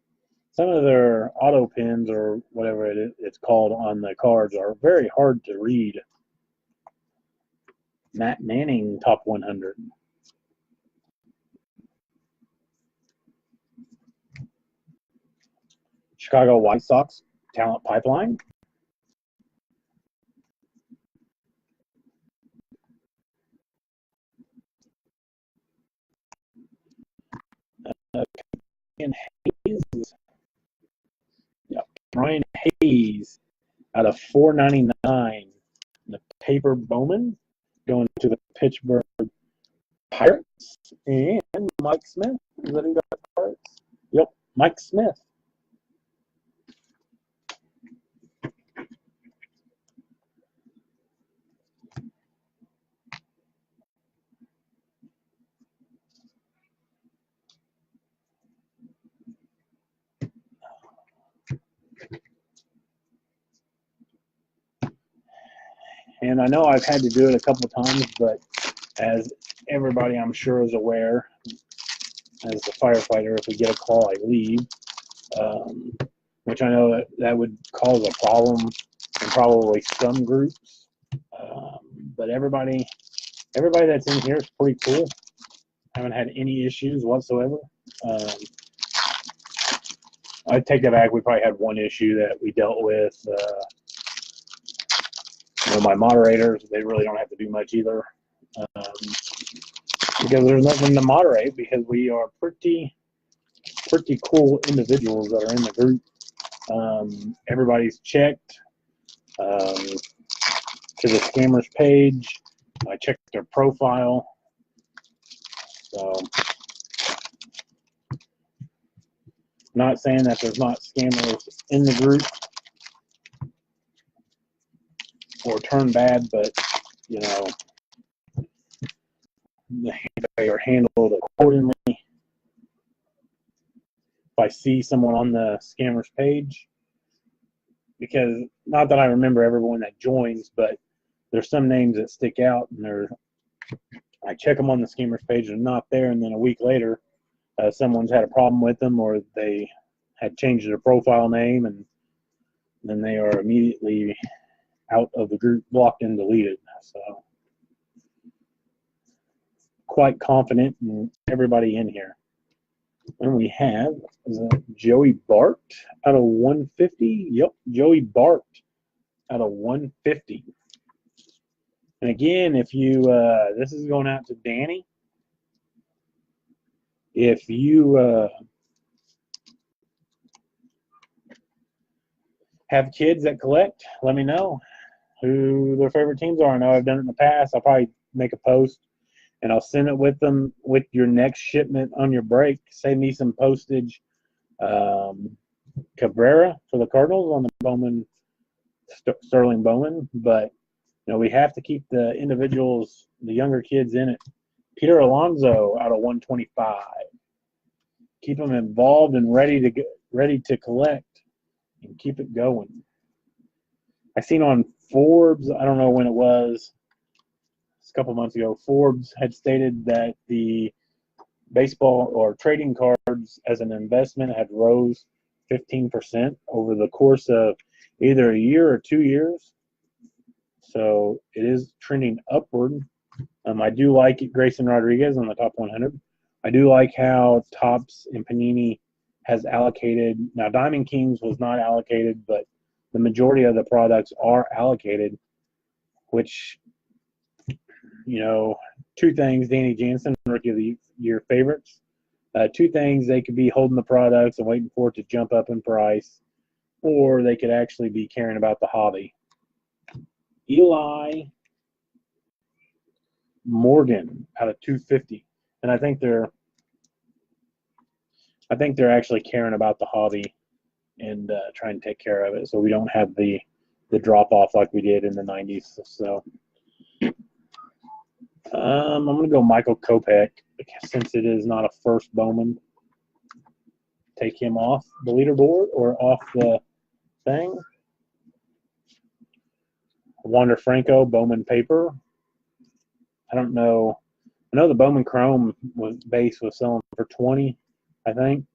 Speaker 1: Some of their auto pins, or whatever it's called on the cards, are very hard to read. Matt Manning, top 100. Chicago White Sox talent pipeline. And Hayes. Yeah, Brian Hayes out of 499. The paper Bowman going to the Pittsburgh Pirates. And Mike Smith. Is that who got the Pirates? Yep, Mike Smith. And I know I've had to do it a couple of times, but as everybody I'm sure is aware, as a firefighter, if we get a call, I leave, which I know that would cause a problem in probably some groups. But everybody that's in here is pretty cool. Haven't had any issues whatsoever. I take that back. We probably had one issue that we dealt with. My moderators, they really don't have to do much either, because there's nothing to moderate, because we are pretty cool individuals that are in the group. Everybody's checked to the scammers page. I checked their profile. So, not saying that there's not scammers in the group or turn bad, but you know, they are handled accordingly. If I see someone on the scammers page, because not that I remember everyone that joins, but there's some names that stick out, and I check them on the scammers page and they're not there, and then a week later, someone's had a problem with them, or they had changed their profile name, and then they are immediately out of the group, blocked and deleted. So quite confident in everybody in here. And we have Joey Bart out of 150. Yep, Joey Bart out of 150. And again, if you, this is going out to Danny. If you have kids that collect, let me know who their favorite teams are. I know I've done it in the past. I'll probably make a post and I'll send it with them with your next shipment on your break. Save me some postage. Cabrera for the Cardinals on the Bowman, Sterling Bowman. But, you know, we have to keep the individuals, the younger kids in it. Peter Alonso out of 125. Keep them involved and ready to collect and keep it going. I seen on Forbes, I don't know when it was, a couple months ago, Forbes had stated that the baseball or trading cards as an investment had rose 15% over the course of either a year or 2 years. So it is trending upward. I do like Grayson Rodriguez on the top 100. I do like how Topps and Panini has allocated. Now, Diamond Kings was not allocated, but the majority of the products are allocated, which, you know, two things. Danny Jansen, Rookie of the Year favorites. Two things, they could be holding the products and waiting for it to jump up in price, or they could actually be caring about the hobby. Eli Morgan out of 250. And I think they're actually caring about the hobby and trying to take care of it, so we don't have the drop off like we did in the 90s. So I'm going to go Michael Kopech, since it is not a first Bowman. Take him off the leaderboard or off the thing. Wander Franco, Bowman paper. I don't know. I know the Bowman Chrome base was selling for 20, I think.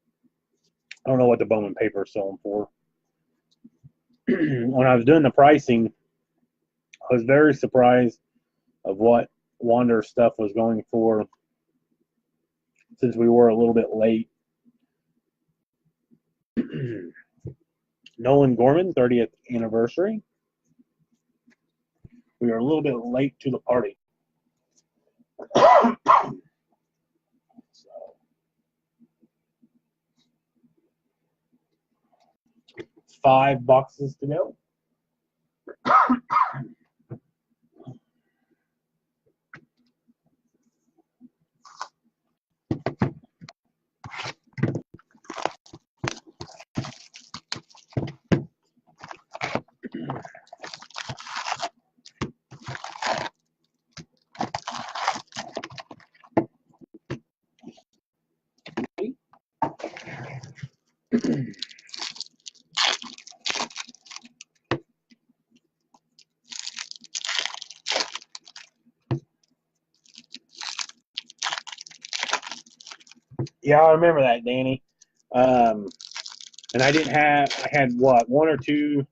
Speaker 1: I don't know what the Bowman paper is selling for. When I was doing the pricing, I was very surprised of what Wander stuff was going for, since we were a little bit late. Nolan Gorman, 30th anniversary. We are a little bit late to the party. So, 5 boxes to go. Yeah, I remember that, Danny. And I had what, one or two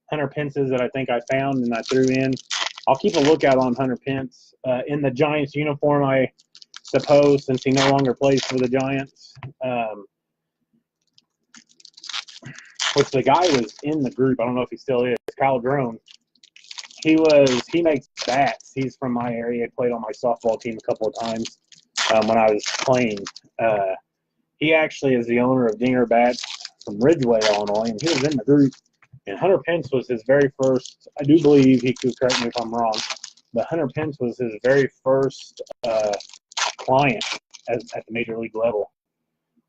Speaker 1: Hunter Pences that I think I found and I threw in. I'll keep a lookout on Hunter Pence in the Giants uniform, I suppose, since he no longer plays for the Giants. Which the guy was in the group. I don't know if he still is. Kyle Drone. He makes bats. He's from my area. Played on my softball team a couple of times when I was playing. He actually is the owner of Dinger Bats from Ridgeway, Illinois, and he was in the group. And Hunter Pence was his very first. I do believe he could correct me if I'm wrong, but Hunter Pence was his very first client at the major league level.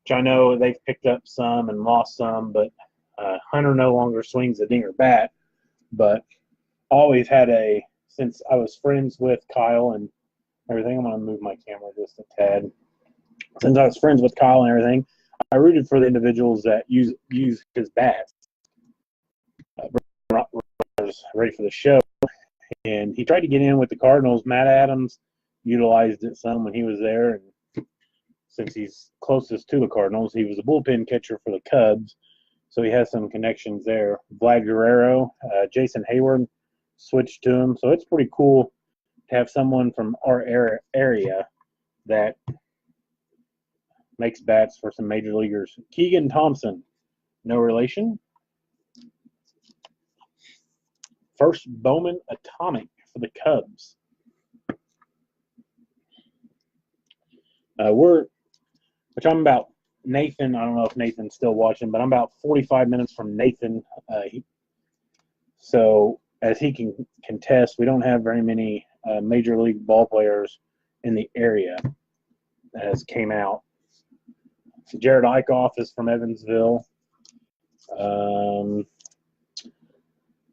Speaker 1: Which I know they've picked up some and lost some, but Hunter no longer swings a Dinger bat, but always had since I was friends with Kyle and everything, I'm going to move my camera just a tad. Since I was friends with Kyle and everything, I rooted for the individuals that use his bats. Was ready for the show, and he tried to get in with the Cardinals. Matt Adams utilized it some when he was there, and since he's closest to the Cardinals, he was a bullpen catcher for the Cubs, so he has some connections there. Vlad Guerrero, Jason Hayward switched to him, so it's pretty cool to have someone from our area that makes bats for some major leaguers. Keegan Thompson, no relation. First Bowman Atomic for the Cubs. Which I'm about Nathan. I don't know if Nathan's still watching, but I'm about 45 minutes from Nathan. So as he can contest, we don't have very many major league ball players in the area as came out. Jared Eichhoff is from Evansville.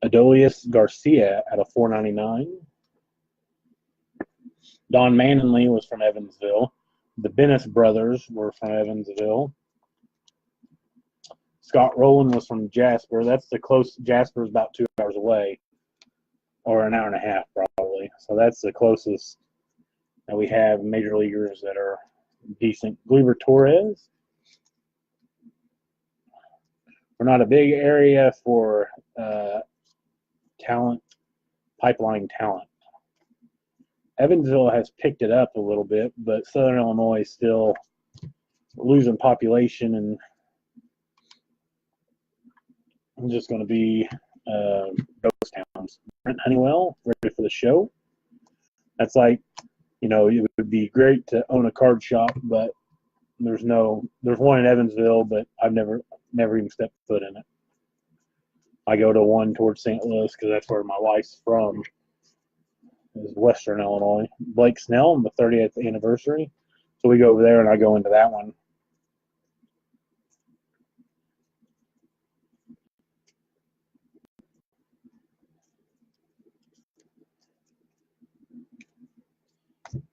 Speaker 1: Adolius Garcia at a 4.99. Don Manley was from Evansville. The Bennis brothers were from Evansville. Scott Rowland was from Jasper. That's the close. Jasper's about 2 hours away, or an hour and a half probably. So that's the closest that we have major leaguers that are decent. Gleyber Torres. We're not a big area for talent, pipeline talent. Evansville has picked it up a little bit, but Southern Illinois is still losing population, and I'm just going to be those towns. Brent Honeywell, ready for the show. That's like, it would be great to own a card shop, but there's one in Evansville, but I've never even stepped foot in it. I go to one towards St. Louis because that's where my wife's from. Is Western Illinois. Blake Snell on the 30th anniversary. So we go over there and I go into that one.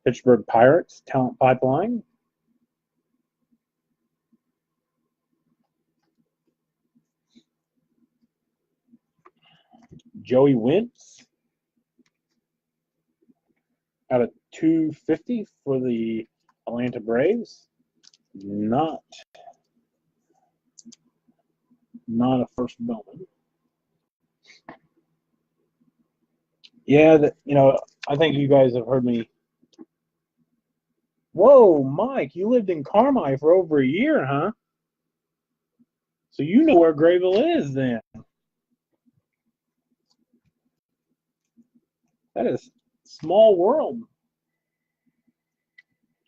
Speaker 1: Pittsburgh Pirates, Talent Pipeline. Joey Wentz out of 250 for the Atlanta Braves. Not a first Bowman. Yeah, I think you guys have heard me. Whoa, Mike, you lived in Carmi for over a year, huh? So you know where Grayville is then. That is small world.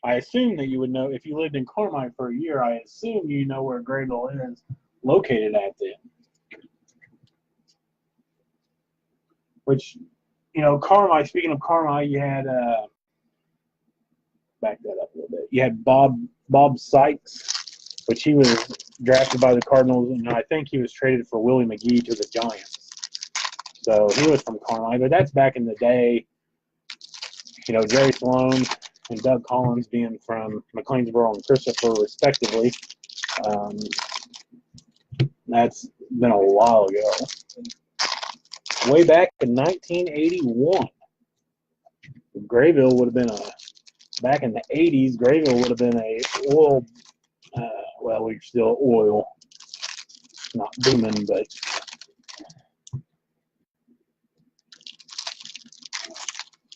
Speaker 1: I assume that you would know if you lived in Carmi for a year. I assume you know where Grayville is located at then. Which, Carmi. Speaking of Carmi, you had back that up a little bit. You had Bob Sykes, which he was drafted by the Cardinals, and I think he was traded for Willie McGee to the Giants. So he was from Carmi, but that's back in the day. Jerry Sloan and Doug Collins being from McLeansboro and Christopher, respectively. That's been a while ago. Way back in 1981. Grayville would have been a back in the 80s, Grayville would have been a oil, well, we're still oil, not Bowman, but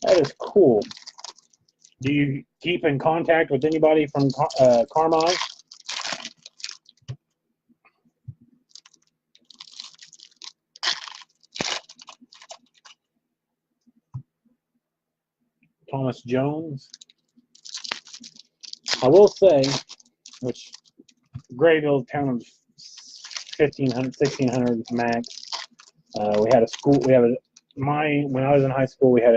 Speaker 1: that is cool. Do you keep in contact with anybody from Carmi? Thomas Jones? I will say, which Grayville town of 1,500, 1,600 max. We had a school. When I was in high school, we had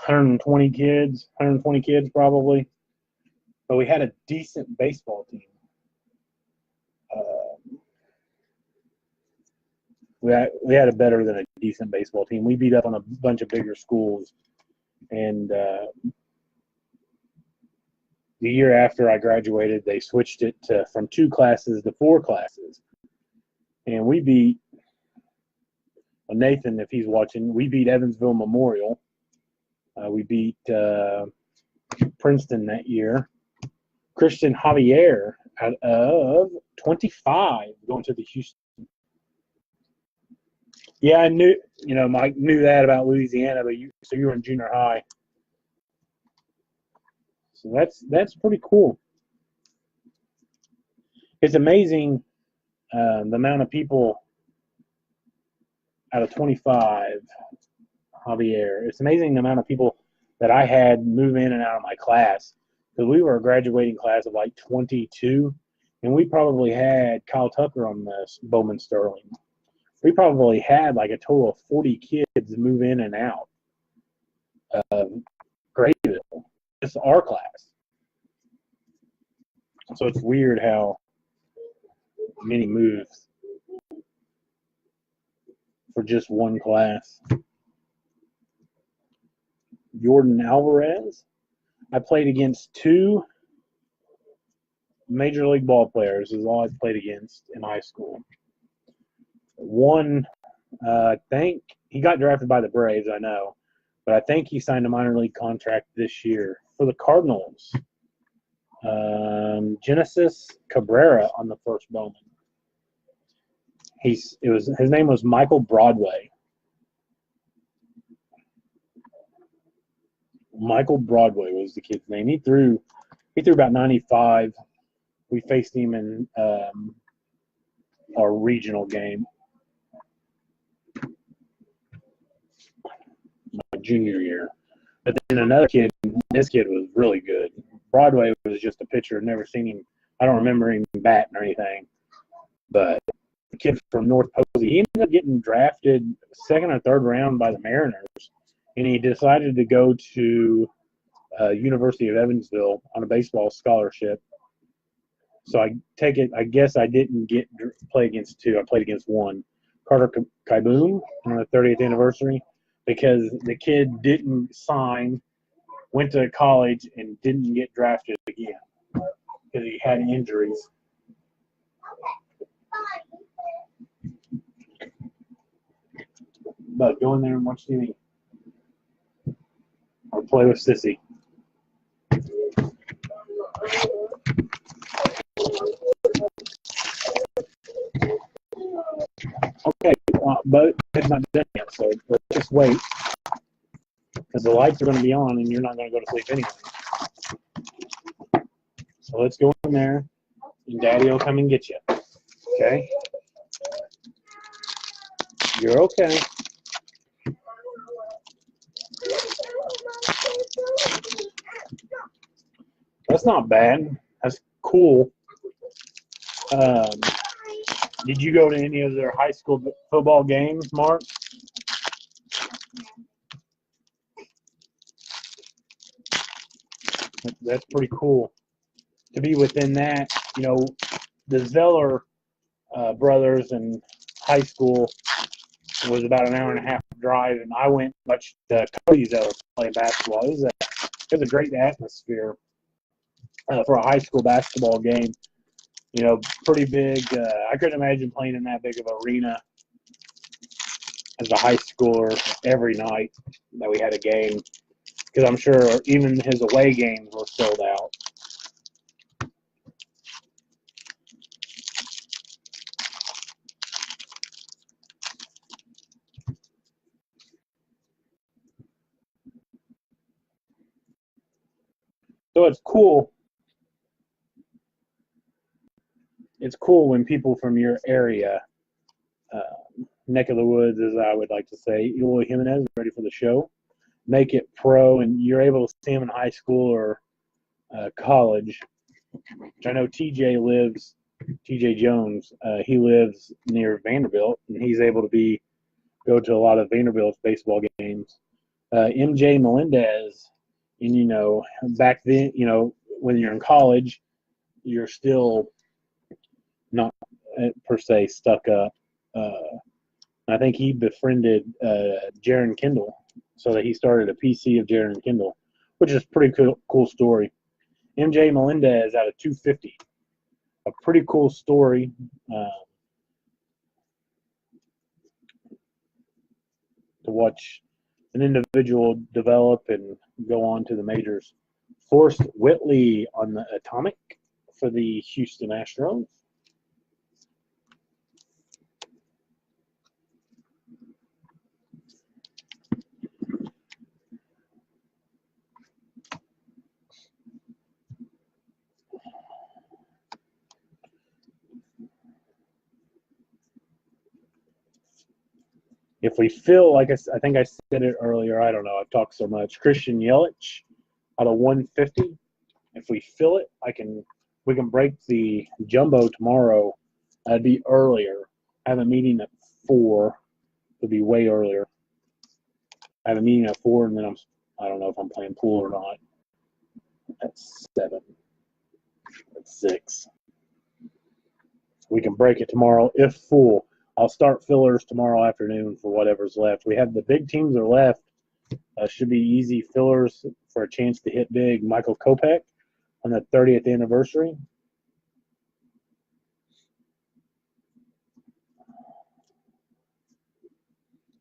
Speaker 1: 120 kids probably, but we had a decent baseball team. We had a better than a decent baseball team. We beat up on a bunch of bigger schools, and the year after I graduated, they switched it from 2 classes to 4 classes, and we beat Nathan, if he's watching. We beat Evansville Memorial. We beat Princeton that year. Christian Javier out of 25 going to the Houston. Yeah, I knew, Mike knew that about Louisiana, but you were in junior high. So that's pretty cool. It's amazing the amount of people out of 25, Javier. It's amazing the amount of people that I had move in and out of my class, because we were a graduating class of like 22, and we probably had Kyle Tucker on this Bowman Sterling. We probably had like a total of 40 kids move in and out of Grayville. It's our class. So it's weird how many moves for just one class. Jordan Alvarez. I played against 2 Major League ball players is all I played against in high school. One, I think he got drafted by the Braves, I know, but I think he signed a minor league contract this year for the Cardinals. Genesis Cabrera on the first Bowman. His name was Michael Broadway. Michael Broadway was the kid's name. He threw about 95. We faced him in our regional game my junior year. But then another kid, this kid was really good. Broadway was just a pitcher. Never seen him. I don't remember him batting or anything. But the kid from North Posey, he ended up getting drafted 2nd or 3rd round by the Mariners, and he decided to go to University of Evansville on a baseball scholarship. So I guess I didn't play against 2. I played against 1. Carter Kieboom on the 30th anniversary, because the kid didn't sign, went to college, and didn't get drafted again because he had injuries. But go in there and watch TV. Or play with Sissy. Okay, but it's not done yet, so let's just wait. Because the lights are going to be on and you're not going to go to sleep anyway. So let's go in there and Daddy will come and get you. Okay? You're okay. That's not bad. That's cool. Did you go to any of their high school football games, Mark? That's pretty cool to be within that. The Zeller brothers in high school was about an hour and a half drive, and I went much to Cody Zeller playing basketball. It was a great atmosphere for a high school basketball game. Pretty big. I couldn't imagine playing in that big of an arena as a high schooler every night that we had a game. because I'm sure even his away games were sold out. So it's cool. It's cool when people from your area, neck of the woods, as I would like to say, Eloy Jimenez, ready for the show, make it pro, and you're able to see him in high school or college. Which I know TJ Jones, he lives near Vanderbilt, and he's able to go to a lot of Vanderbilt's baseball games. MJ Melendez, and back then, when you're in college, you're still not per se stuck up. I think he befriended Jaron Kendall, so that he started a PC of Jaron Kendall, which is a pretty cool story. MJ Melendez out of 250, a pretty cool story. To watch an individual develop and go on to the majors. Forrest Whitley on the Atomic for the Houston Astros. If we feel like I think I said it earlier, I don't know, I've talked so much. Christian Yelich out of 150. If we fill it, we can break the jumbo tomorrow. That'd be earlier. I have a meeting at 4. It'll be way earlier. I have a meeting at 4, and then I don't know if I'm playing pool or not. At 7. At 6. We can break it tomorrow if full. I'll start fillers tomorrow afternoon for whatever's left. We have the big teams are left. Should be easy fillers for a chance to hit big. Michael Kopech on the 30th anniversary.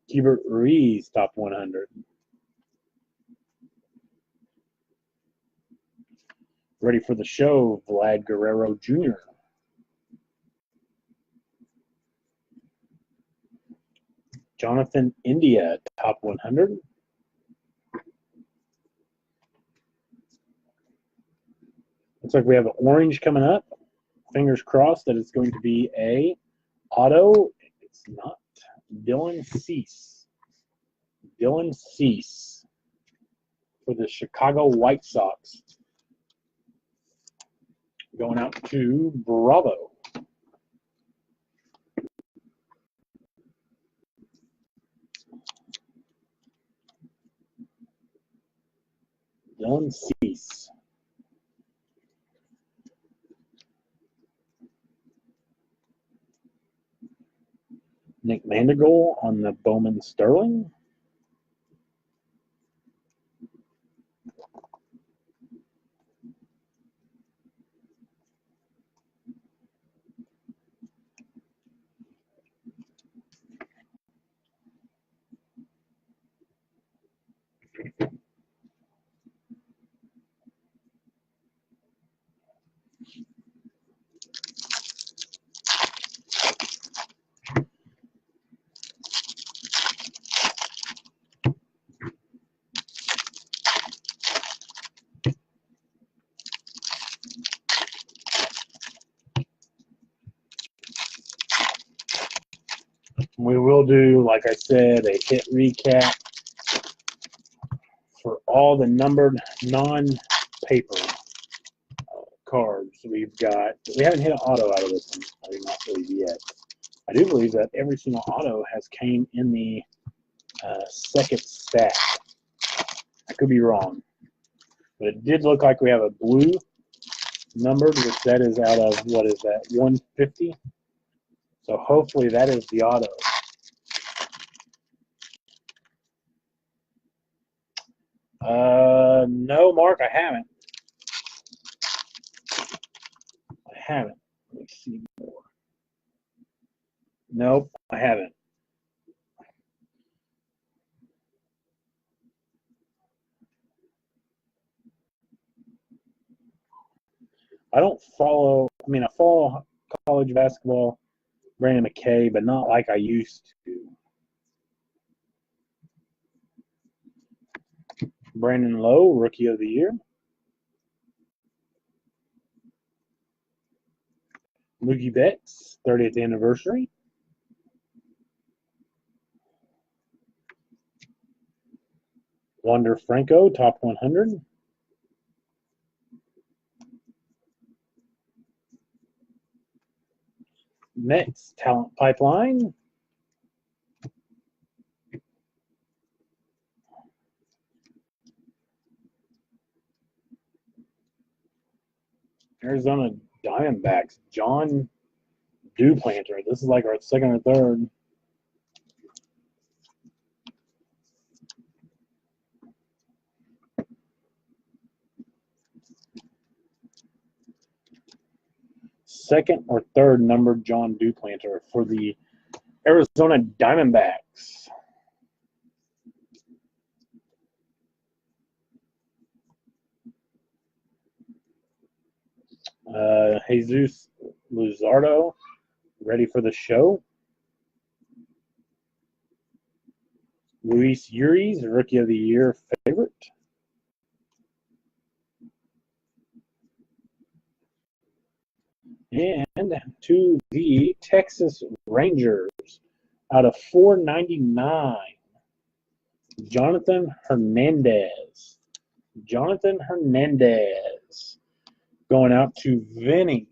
Speaker 1: Hubert Ruiz, top 100. Ready for the show, Vlad Guerrero Jr. Jonathan India, top 100. Looks like we have an orange coming up. Fingers crossed that it's going to be a auto. It's not. Dylan Cease. Dylan Cease for the Chicago White Sox. Going out to Bravo. Dylan Cease. Nick Mandigal on the Bowman Sterling. We will do, like I said, a hit recap for all the numbered non-paper cards we've got. We haven't hit an auto out of this one. I do not believe yet. I do believe that every single auto has came in the second stack. I could be wrong. But it did look like we have a blue numbered, which that is out of, what is that, 150? So hopefully that is the auto. No, Mark, I haven't. Let me see more. Nope, I haven't. I don't follow. I mean, I follow college basketball, Brandon McKay, but not like I used to. Brandon Lowe, Rookie of the Year. Mookie Betts, 30th anniversary. Wander Franco, top 100. Mets talent pipeline. Arizona Diamondbacks, John Duplanter. This is like our second or third. Second or third numbered John Duplanter for the Arizona Diamondbacks. Jesus Luzardo, ready for the show. Luis Urias, Rookie of the Year favorite. And to the Texas Rangers, out of 499, Jonathan Hernandez. Jonathan Hernandez going out to Vinny.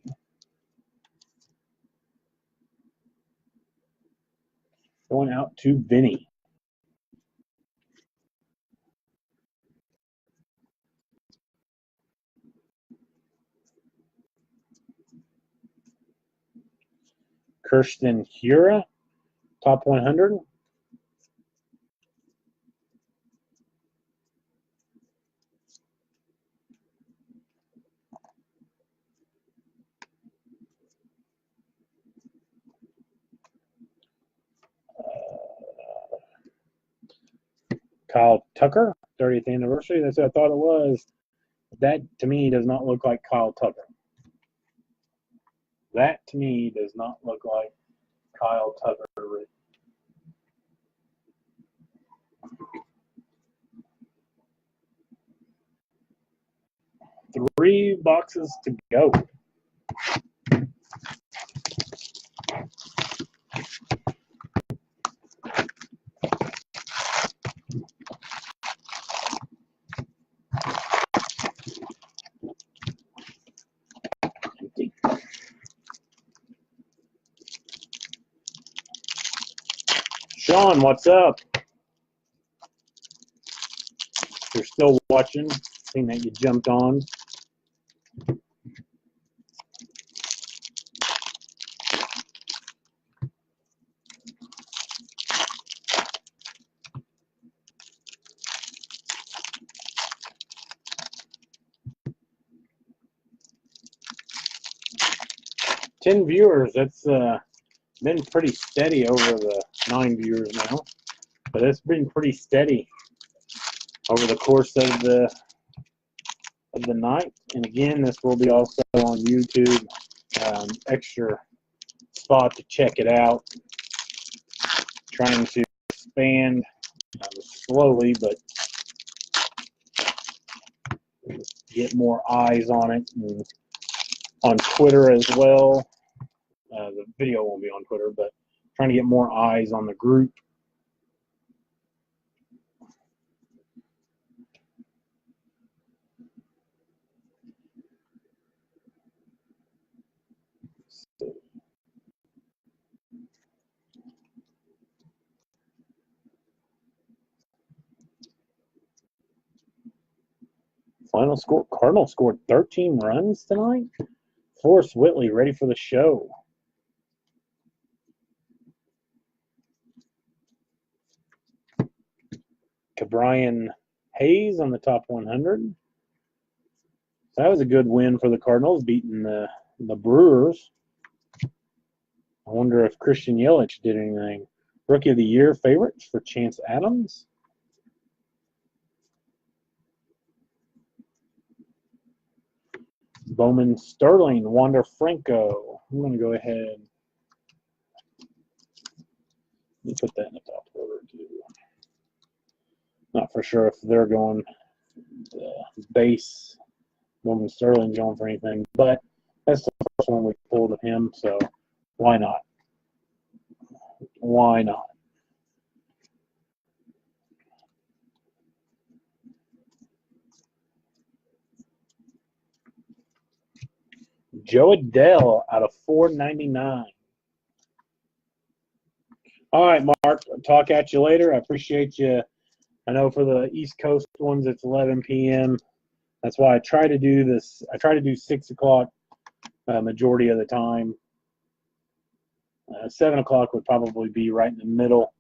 Speaker 1: Going out to Vinny. Kirsten Hura, top 100. Kyle Tucker, 30th anniversary. That's what I thought it was. That, to me, does not look like Kyle Tucker. That, to me, does not look like Kyle Tucker. 3 boxes to go. Empty. Sean, what's up? If you're still watching, seeing that you jumped on. Ten viewers. That's been pretty steady over the 9 viewers now, but it's been pretty steady over the course of the night. And again, this will be also on YouTube. Extra spot to check it out. Trying to expand slowly, but get more eyes on it. And on Twitter as well. The video won't be on Twitter, but trying to get more eyes on the group. Final score, Cardinals scored 13 runs tonight. Forrest Whitley ready for the show. Cabrian Hayes on the top 100. That was a good win for the Cardinals, beating the Brewers. I wonder if Christian Yelich did anything. Rookie of the Year favorites for Chance Adams. Bowman, Sterling, Wander Franco. I'm going to go ahead. Let me put that in the top order too. Not for sure if they're going base. Bowman Sterling's going for anything, but that's the first one we pulled of him, so why not? Why not? Joe Adele out of 499. All right, Mark. I'll talk at you later. I appreciate you. I know for the East Coast ones, it's 11 p.m. That's why I try to do this. I try to do 6 o'clock majority of the time. 7 o'clock would probably be right in the middle.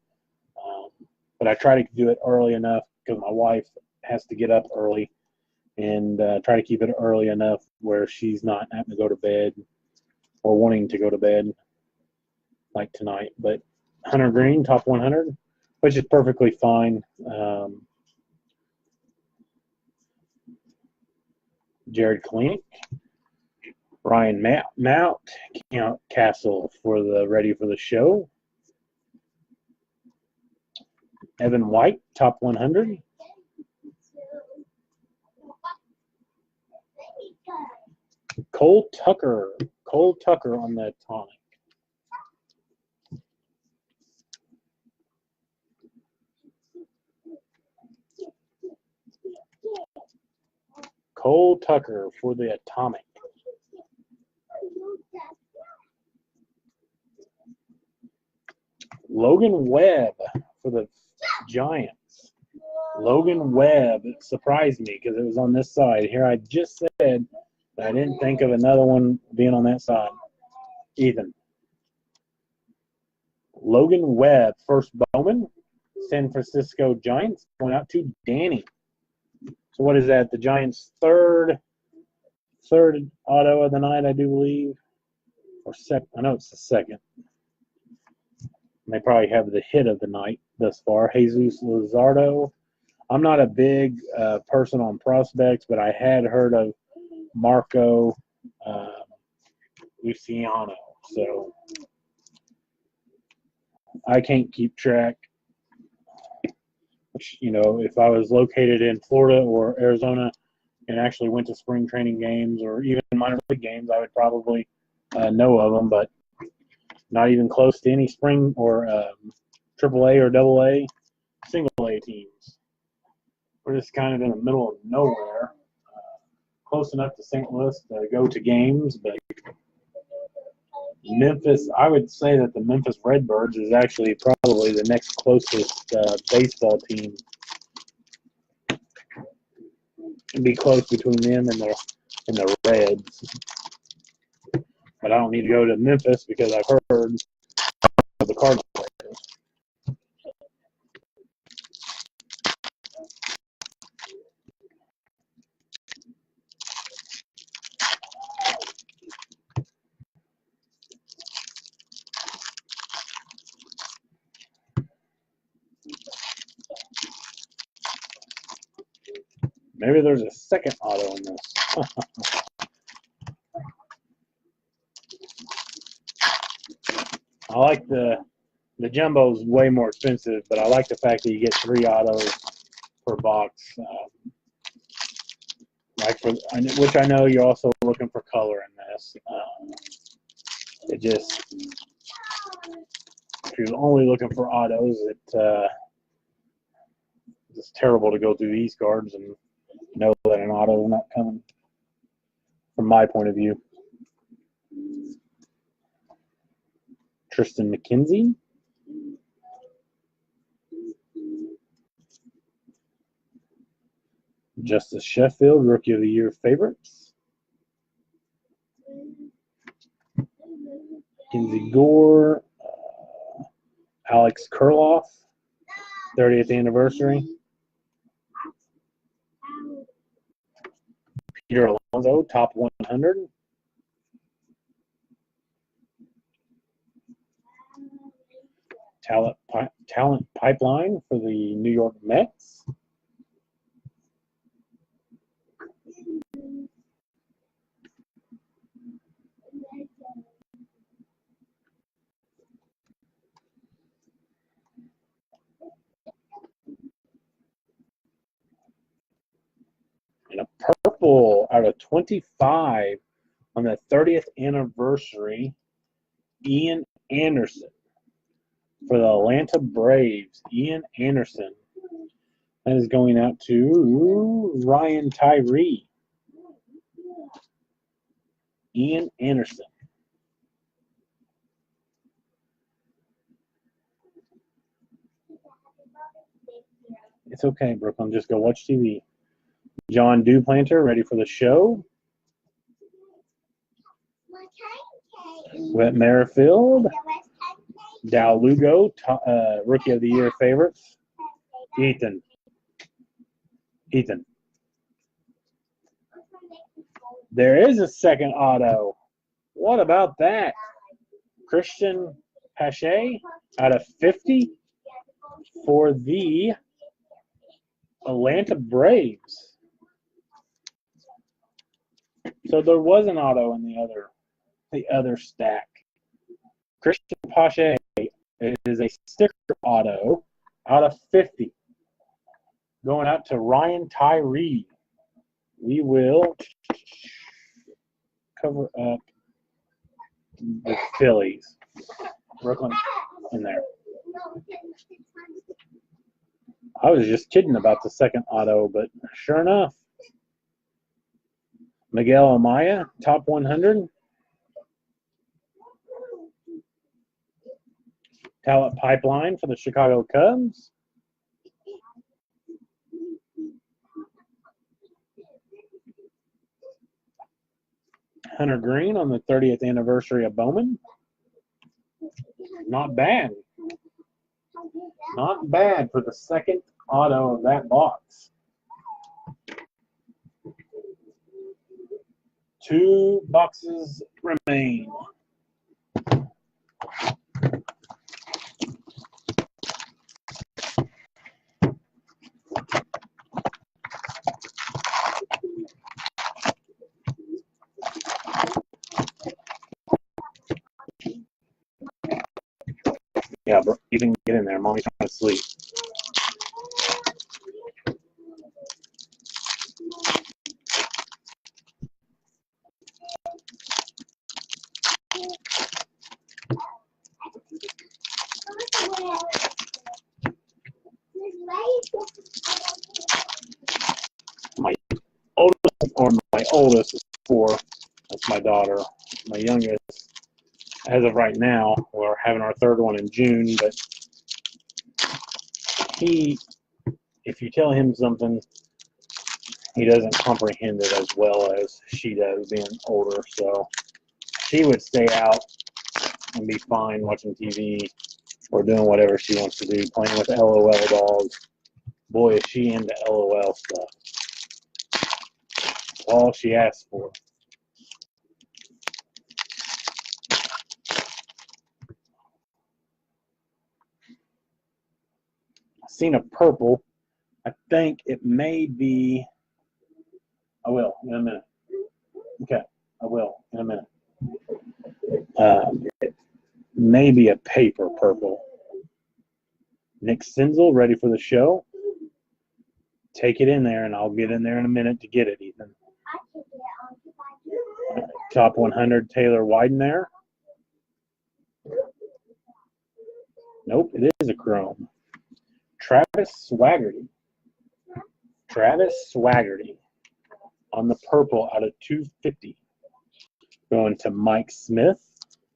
Speaker 1: But I try to do it early enough because my wife has to get up early, and try to keep it early enough where she's not having to go to bed or wanting to go to bed like tonight. But Hunter Green, top 100, which is perfectly fine. Jared Kalenic, Ryan Mount, Count Castle for the Ready for the Show. Evan White, top 100. Cole Tucker on the Atomic. Cole Tucker for the Atomic. Logan Webb for the Giants. Logan Webb, it surprised me because it was on this side. Here I just said that I didn't think of another one being on that side. Ethan. Logan Webb, first Bowman. San Francisco Giants going out to Danny. So what is that? The Giants' third auto of the night, I do believe. Or second. I know it's the second. And they probably have the hit of the night thus far. Jesus Luzardo. I'm not a big person on prospects, but I had heard of Marco Luciano. So I can't keep track. You know, if I was located in Florida or Arizona and actually went to spring training games or even minor league games, I would probably know of them, but not even close to any spring or AAA or AA, single A teams. We're just kind of in the middle of nowhere, close enough to St. Louis to go to games, but Memphis, I would say that the Memphis Redbirds is actually probably the next closest baseball team. It'd be close between them and the Reds. But I don't need to go to Memphis because I've heard of the Cardinals players. Maybe there's a second auto in this. I like the jumbo's way more expensive, but I like the fact that you get 3 autos per box. Which I know you're also looking for color in this. It just, if you're only looking for autos, it's terrible to go through these cards and know that an auto is not coming. From my point of view. Tristan McKenzie. Justice Sheffield, Rookie of the Year favorites. Kinsey Gore. Alex Kurloff, 30th anniversary. Peter Alonso, top 100. Talent pipeline for the New York Mets. purple out of 25 on the 30th anniversary, Ian Anderson for the Atlanta Braves. Ian Anderson. That is going out to Ryan Tyree. Ian Anderson. It's okay, Brooklyn. Just go watch TV. John Duplanter, ready for the show. Wet Merrifield. Dow Lugo, Rookie of the Year favorites. Ethan. There is a second auto. What about that? Christian Pache out of 50 for the Atlanta Braves. So there was an auto in the other stack. Christian Pache is a sticker auto out of 50. Going out to Ryan Tyree. We will cover up the Phillies. Brooklyn in there. I was just kidding about the second auto, but sure enough. Miguel Amaya, top 100. Talent pipeline for the Chicago Cubs. Hunter Green on the 30th anniversary of Bowman. Not bad. Not bad for the second auto of that box. 2 boxes remain. Yeah, bro, you can get in there. Mommy's trying to sleep. My oldest is 4. That's my daughter. My youngest, as of right now, we're having our 3rd one in June, but if you tell him something, he doesn't comprehend it as well as she does, being older. So she would stay out and be fine watching TV or doing whatever she wants to do, playing with LOL dolls. Boy, is she into LOL stuff. All she asks for. I've seen a purple. I think it may be. I will in a minute. Okay, I will in a minute. It may be a paper purple. Nick Senzel, ready for the show? Take it in there, and I'll get in there in a minute to get it, Ethan. Top 100, Taylor Wyden there. Nope, it is a chrome. Travis Swaggerty. On the purple out of 250. Going to Mike Smith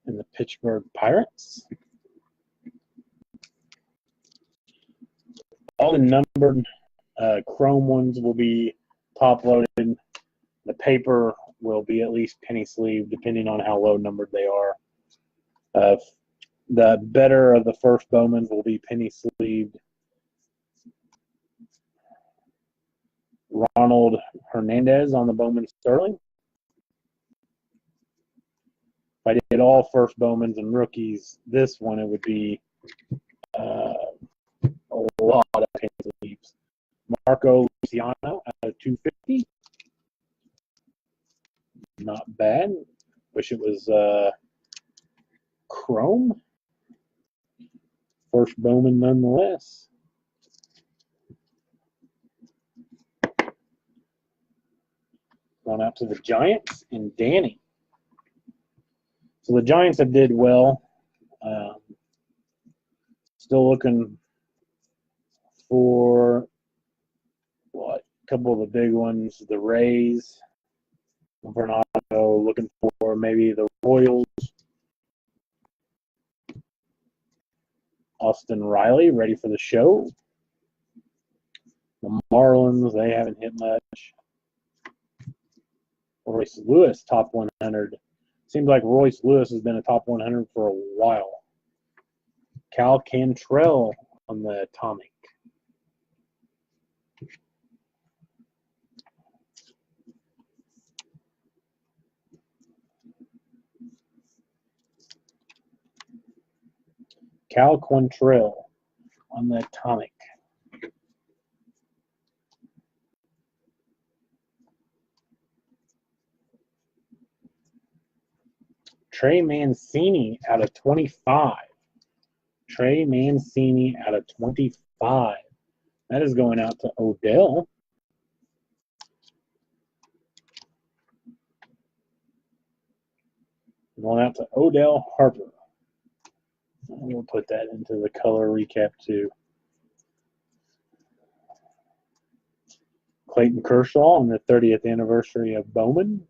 Speaker 1: and the Pittsburgh Pirates. All the numbered chrome ones will be top loaded. The paper will be at least penny sleeve, depending on how low numbered they are. The better of the first Bowmans will be penny sleeved. Ronald Hernandez on the Bowman Sterling. If I did all first Bowmans and rookies, this one it would be a lot of penny sleeves. Marco Luciano out of 250. Not bad. Wish it was chrome. First Bowman nonetheless. Going out to the Giants and Danny. So the Giants have did well. Still looking for a couple of the big ones. The Rays for an auto. Looking for maybe the Royals. Austin Riley ready for the show. The Marlins, they haven't hit much. Royce Lewis, top 100. Seems like Royce Lewis has been a top 100 for a while. Cal Cantrell on the Atomic. Cal Quantrill on the Atomic. Trey Mancini out of 25. Trey Mancini out of 25. That is going out to Odell. Going out to Odell Harper. We'll put that into the color recap too. Clayton Kershaw on the 30th anniversary of Bowman.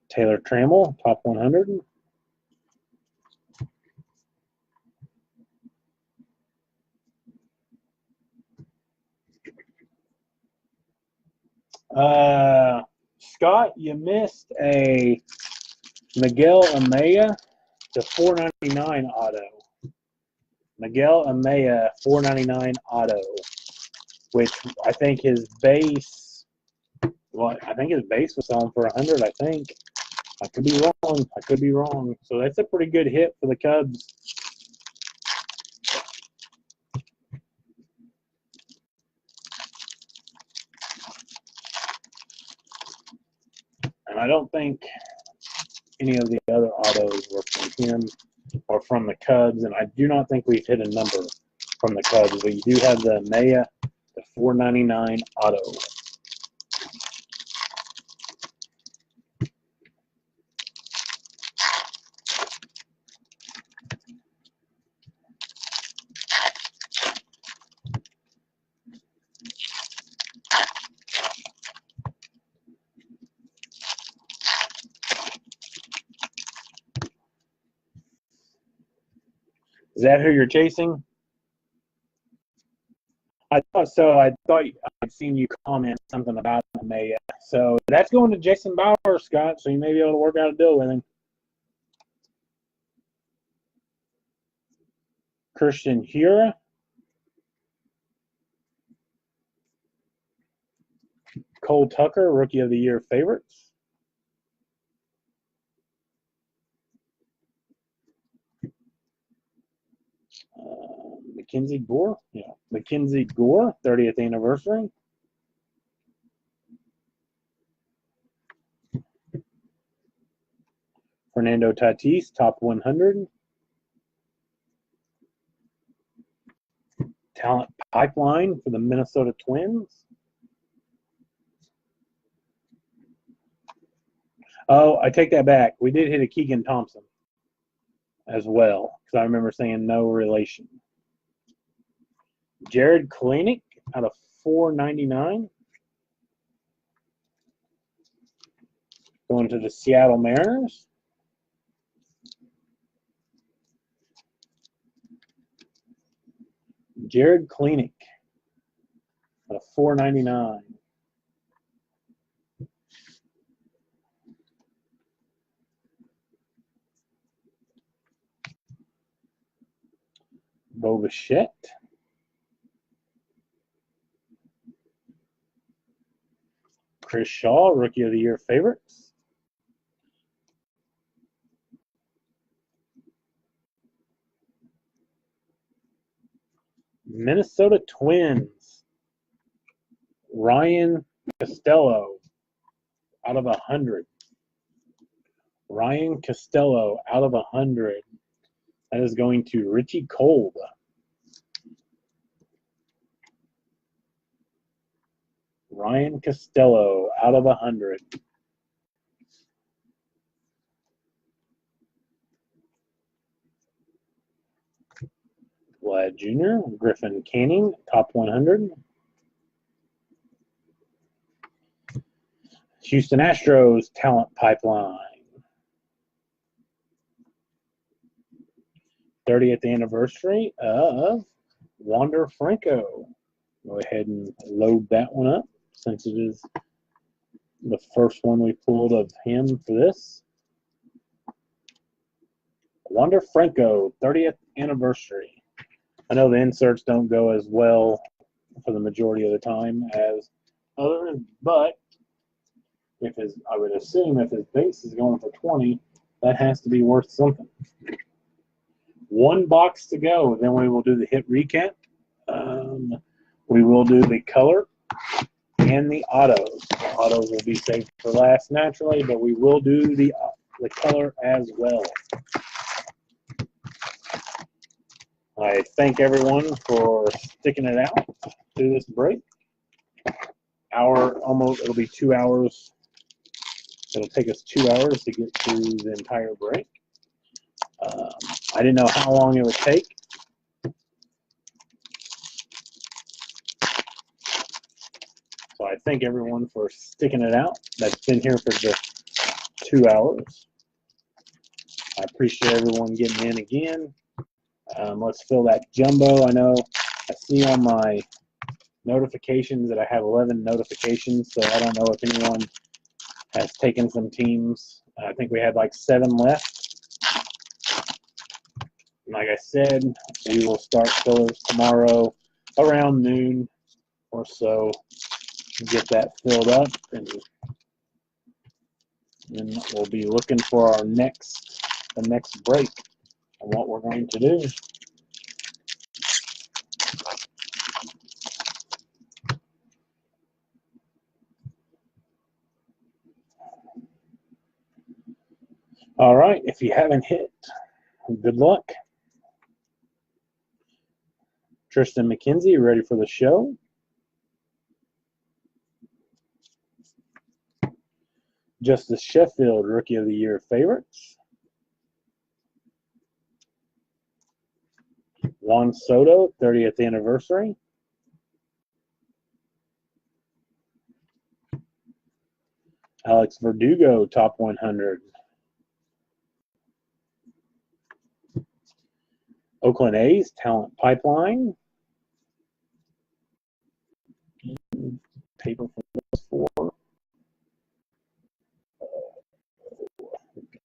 Speaker 1: Taylor Trammell, top 100. Scott, you missed a Miguel Amaya to 499 auto. Miguel Amaya, 499 auto, which I think his base, I think his base was selling for 100, I think. I could be wrong. So that's a pretty good hit for the Cubs. And I don't think any of the other autos were from him or from the Cubs, and I do not think we've hit a number from the Cubs, but you do have the Maya, the 499 auto. Is that who you're chasing? I thought so. I thought I'd seen you comment something about Maya. So that's going to Jason Bauer, Scott, so you may be able to work out a deal with him. Christian Hura. Cole Tucker, Rookie of the Year favorites. Mackenzie Gore, Mackenzie Gore, 30th anniversary. Fernando Tatis, top 100. Talent pipeline for the Minnesota Twins. Oh, I take that back. We did hit a Keegan Thompson as well, because I remember saying no relation. Jared Kalenic out of 499. Going to the Seattle Mariners. Jared Kalenic out of 499. Bo Bichette. Chris Shaw, Rookie of the Year favorites. Minnesota Twins. Ryan Costello out of 100. Ryan Costello out of 100. That is going to Richie Kolb. Ryan Costello out of 100. Vlad Jr., Griffin Canning, top 100. Houston Astros talent pipeline. 30th anniversary of Wander Franco. Go ahead and load that one up since it is the first one we pulled of him for this. Wander Franco, 30th anniversary. I know the inserts don't go as well for the majority of the time as others, but I would assume if his base is going for 20, that has to be worth something. One box to go, then we will do the hit recap. We will do the color and the autos. The autos will be saved for last naturally, but we will do the color as well. I thank everyone for sticking it out through this break. It'll be 2 hours. It'll take us 2 hours to get through the entire break. I didn't know how long it would take. So I thank everyone for sticking it out. That's been here for just 2 hours. I appreciate everyone getting in again. Let's fill that jumbo. I know I see on my notifications that I have 11 notifications, so I don't know if anyone has taken some teams. I think we had like 7 left. And like I said, we will start fillers tomorrow around noon or so. Get that filled up, and then we'll be looking for the next break and what we're going to do. All right, if you haven't hit, good luck. Tristan McKenzie, ready for the show? Justice Sheffield, Rookie of the Year favorites. Juan Soto, 30th anniversary. Alex Verdugo, top 100. Oakland A's, talent pipeline. Paper for those 4.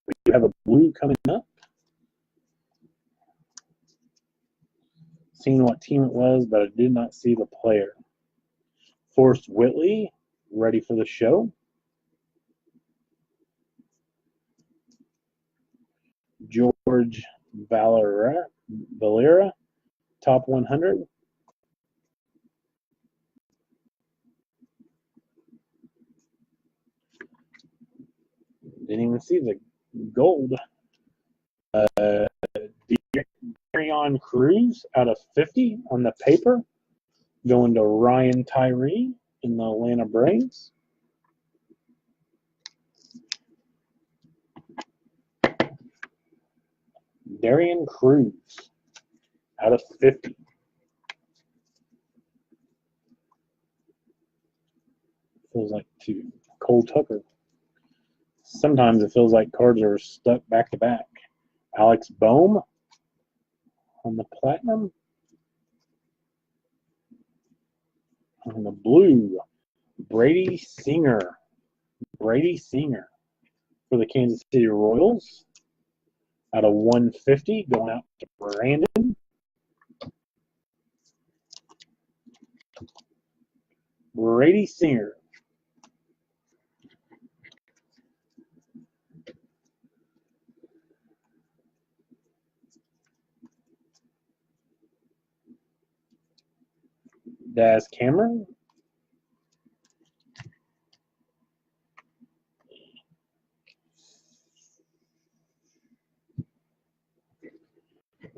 Speaker 1: We do have a blue coming up. Seen what team it was, but I did not see the player. Forrest Whitley, ready for the show. George Valera, top 100. Didn't even see the gold. Darion Cruz out of 50 on the paper. Going to Ryan Tyree in the Atlanta Braves. Darion Cruz out of 50. Feels like Cole Tucker. Sometimes it feels like cards are stuck back to back. Alex Bowman on the platinum. On the blue, Brady Singer. Brady Singer for the Kansas City Royals. Out of 150, going out to Brandon. Brady Singer. Daz Cameron.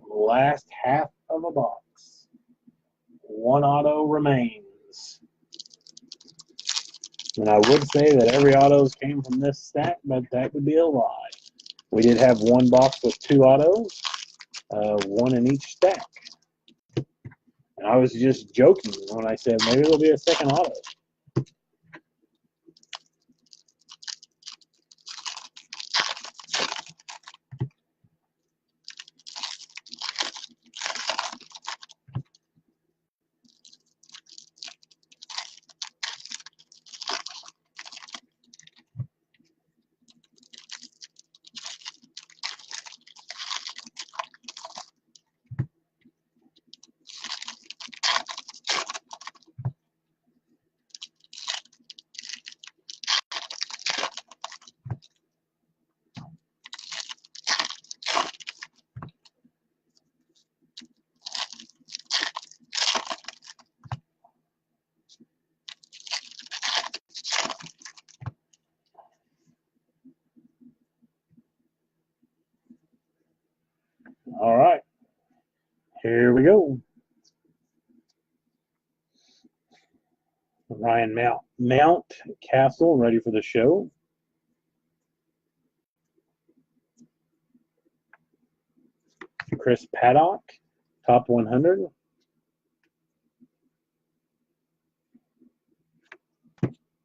Speaker 1: Last half of a box. One auto remains. And I would say that every autos came from this stack, but that would be a lie. We did have one box with 2 autos, one in each stack. And I was just joking when I said maybe there'll be a second auto. All right, here we go. Ryan Mount Castle, ready for the show. Chris Paddock, top 100.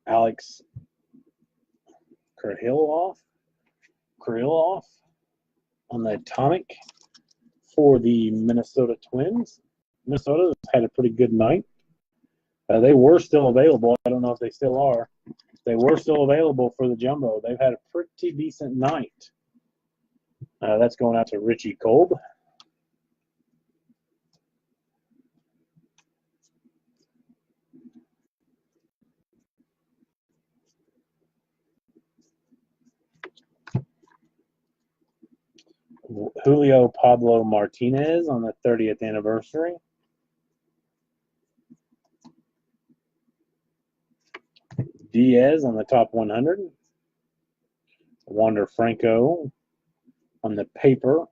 Speaker 1: Alex Krylov on the Atomic for the Minnesota Twins. Minnesota had a pretty good night. They were still available. I don't know if they still are. They were still available for the jumbo. They've had a pretty decent night. That's going out to Richie Kolb. Julio Pablo Martinez on the 30th anniversary. Diaz on the top 100. Wander Franco on the paper.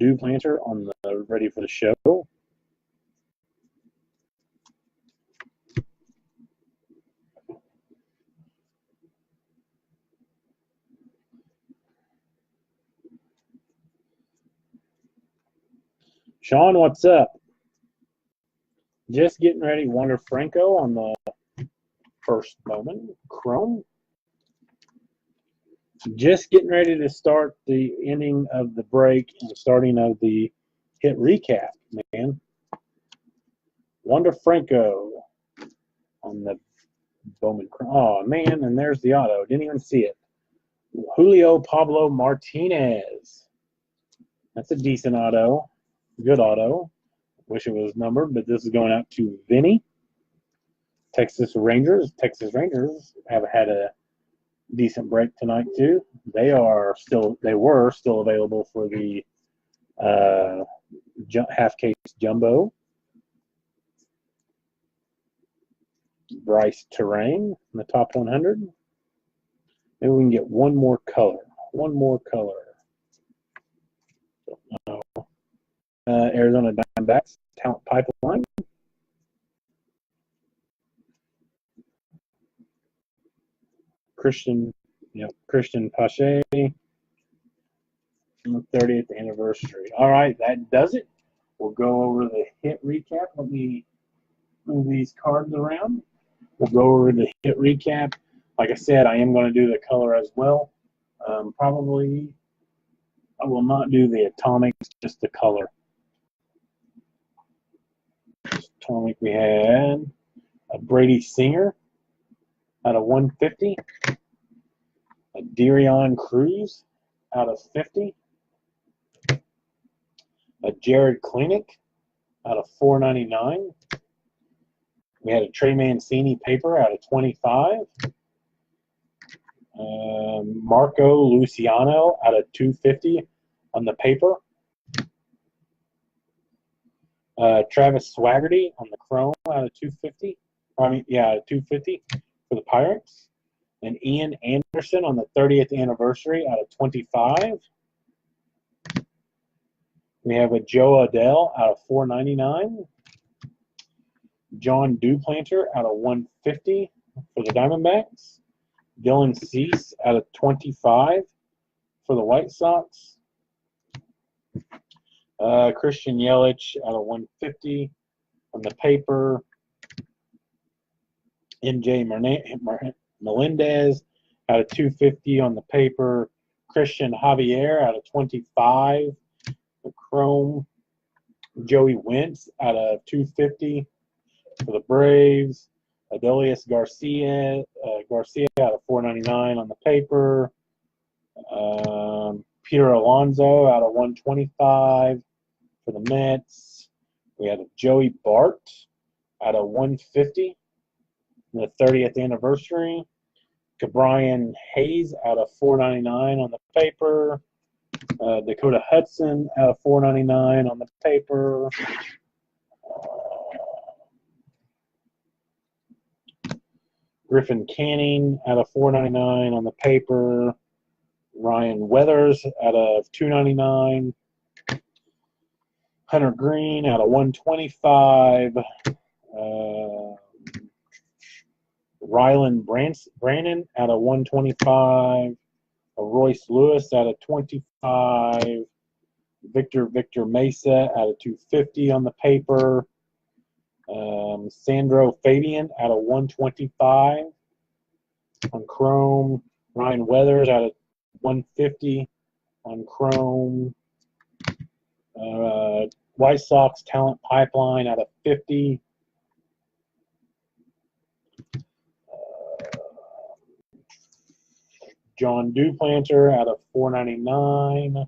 Speaker 1: Duplanter on the ready for the show. Sean, what's up? Just getting ready. Wander Franco on the first Bowman Chrome. Just getting ready to start the ending of the break and starting of the hit recap, man. Wander Franco on the Bowman Chrome. Oh, man, and there's the auto. Didn't even see it. Julio Pablo Martinez. That's a decent auto. Good auto. Wish it was numbered, but this is going out to Vinny. Texas Rangers. Texas Rangers have had a decent break tonight too. They were still available for the half case jumbo. Bryce Terrain in the top 100. Maybe we can get one more color. Arizona Diamondbacks talent pipeline. Christian Pache on the 30th anniversary. All right, that does it. We'll go over the hit recap. Let me move these cards around. We'll go over the hit recap. Like I said, I am going to do the color as well. Probably I will not do the atomics, just the color. Atomic, we had a Brady Singer out of 150. A Darion Cruz out of 50. A Jared Klinick out of 499. We had a Trey Mancini paper out of 25. Marco Luciano out of 250 on the paper. Travis Swaggerty on the chrome out of 250. Out of 250 for the Pirates. And Ian Anderson on the 30th anniversary out of 25. We have a Joe Adell out of 499. John Duplanter out of 150 for the Diamondbacks. Dylan Cease out of 25 for the White Sox. Christian Yelich out of 150 on the paper. NJ Melendez out of 250 on the paper. Christian Javier out of 25. The Chrome. Joey Wentz out of 250 for the Braves. Adolis Garcia out of 499 on the paper. Peter Alonso out of 125 for the Mets. We had Joey Bart out of 150 in the 30th anniversary. Cabrian Hayes out of 499 on the paper. Dakota Hudson out of 499 on the paper. Griffin Canning out of 499 on the paper. Ryan Weathers out of 299. Hunter Green out of 125. Rylan Brannon out of 125. Royce Lewis out of 25. Victor Mesa out of 250 on the paper. Sandro Fabian out of 125 on Chrome. Ryan Weathers out of 150 on Chrome. White Sox Talent Pipeline out of 50. John Duplanter out of 499.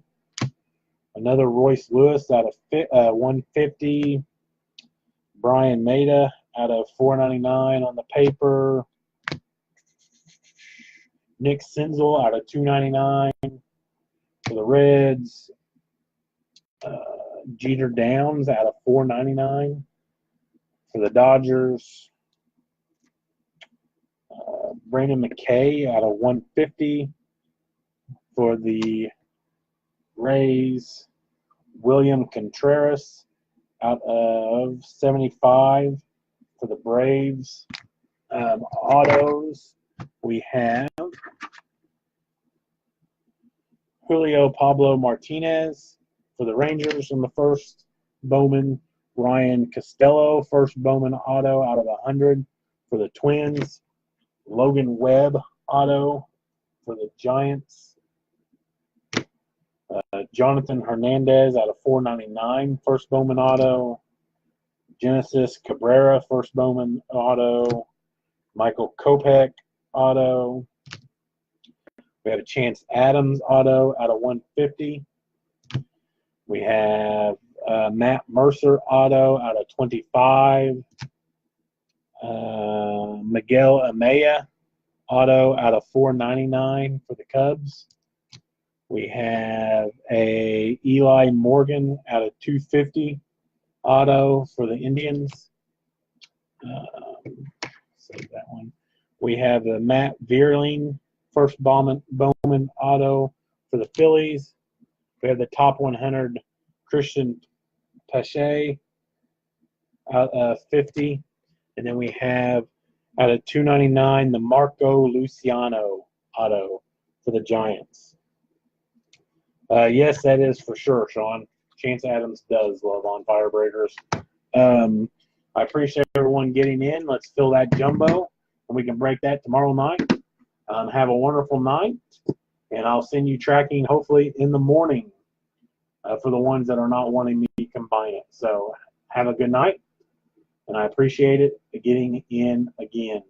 Speaker 1: Another Royce Lewis out of 150. Brian Maeda out of 499 on the paper. Nick Senzel out of 299 for the Reds. Jeter Downs out of 499 for the Dodgers. Brandon McKay out of 150 for the Rays. William Contreras out of 75 for the Braves. Autos, we have Julio Pablo Martinez for the Rangers in the first Bowman. Ryan Costello, first Bowman auto out of 100 for the Twins. Logan Webb auto for the Giants. Jonathan Hernandez out of 499, first Bowman auto. Genesis Cabrera, first Bowman auto. Michael Kopech auto. We have a Chance Adams auto out of 150. We have Matt Mercer auto out of 25. Miguel Amaya auto out of 499 for the Cubs. We have a Eli Morgan out of 250 auto for the Indians. Save that one. We have the Matt Vierling first Bowman auto for the Phillies. We have the top 100 Christian Pache out of 50. And then we have out of 299 the Marco Luciano auto for the Giants. Yes, that is for sure, Sean. Chance Adams does love on firebreakers. I appreciate everyone getting in. Let's fill that jumbo, and we can break that tomorrow night. Have a wonderful night, and I'll send you tracking hopefully in the morning for the ones that are not wanting me to combine it. So have a good night, and I appreciate it getting in again.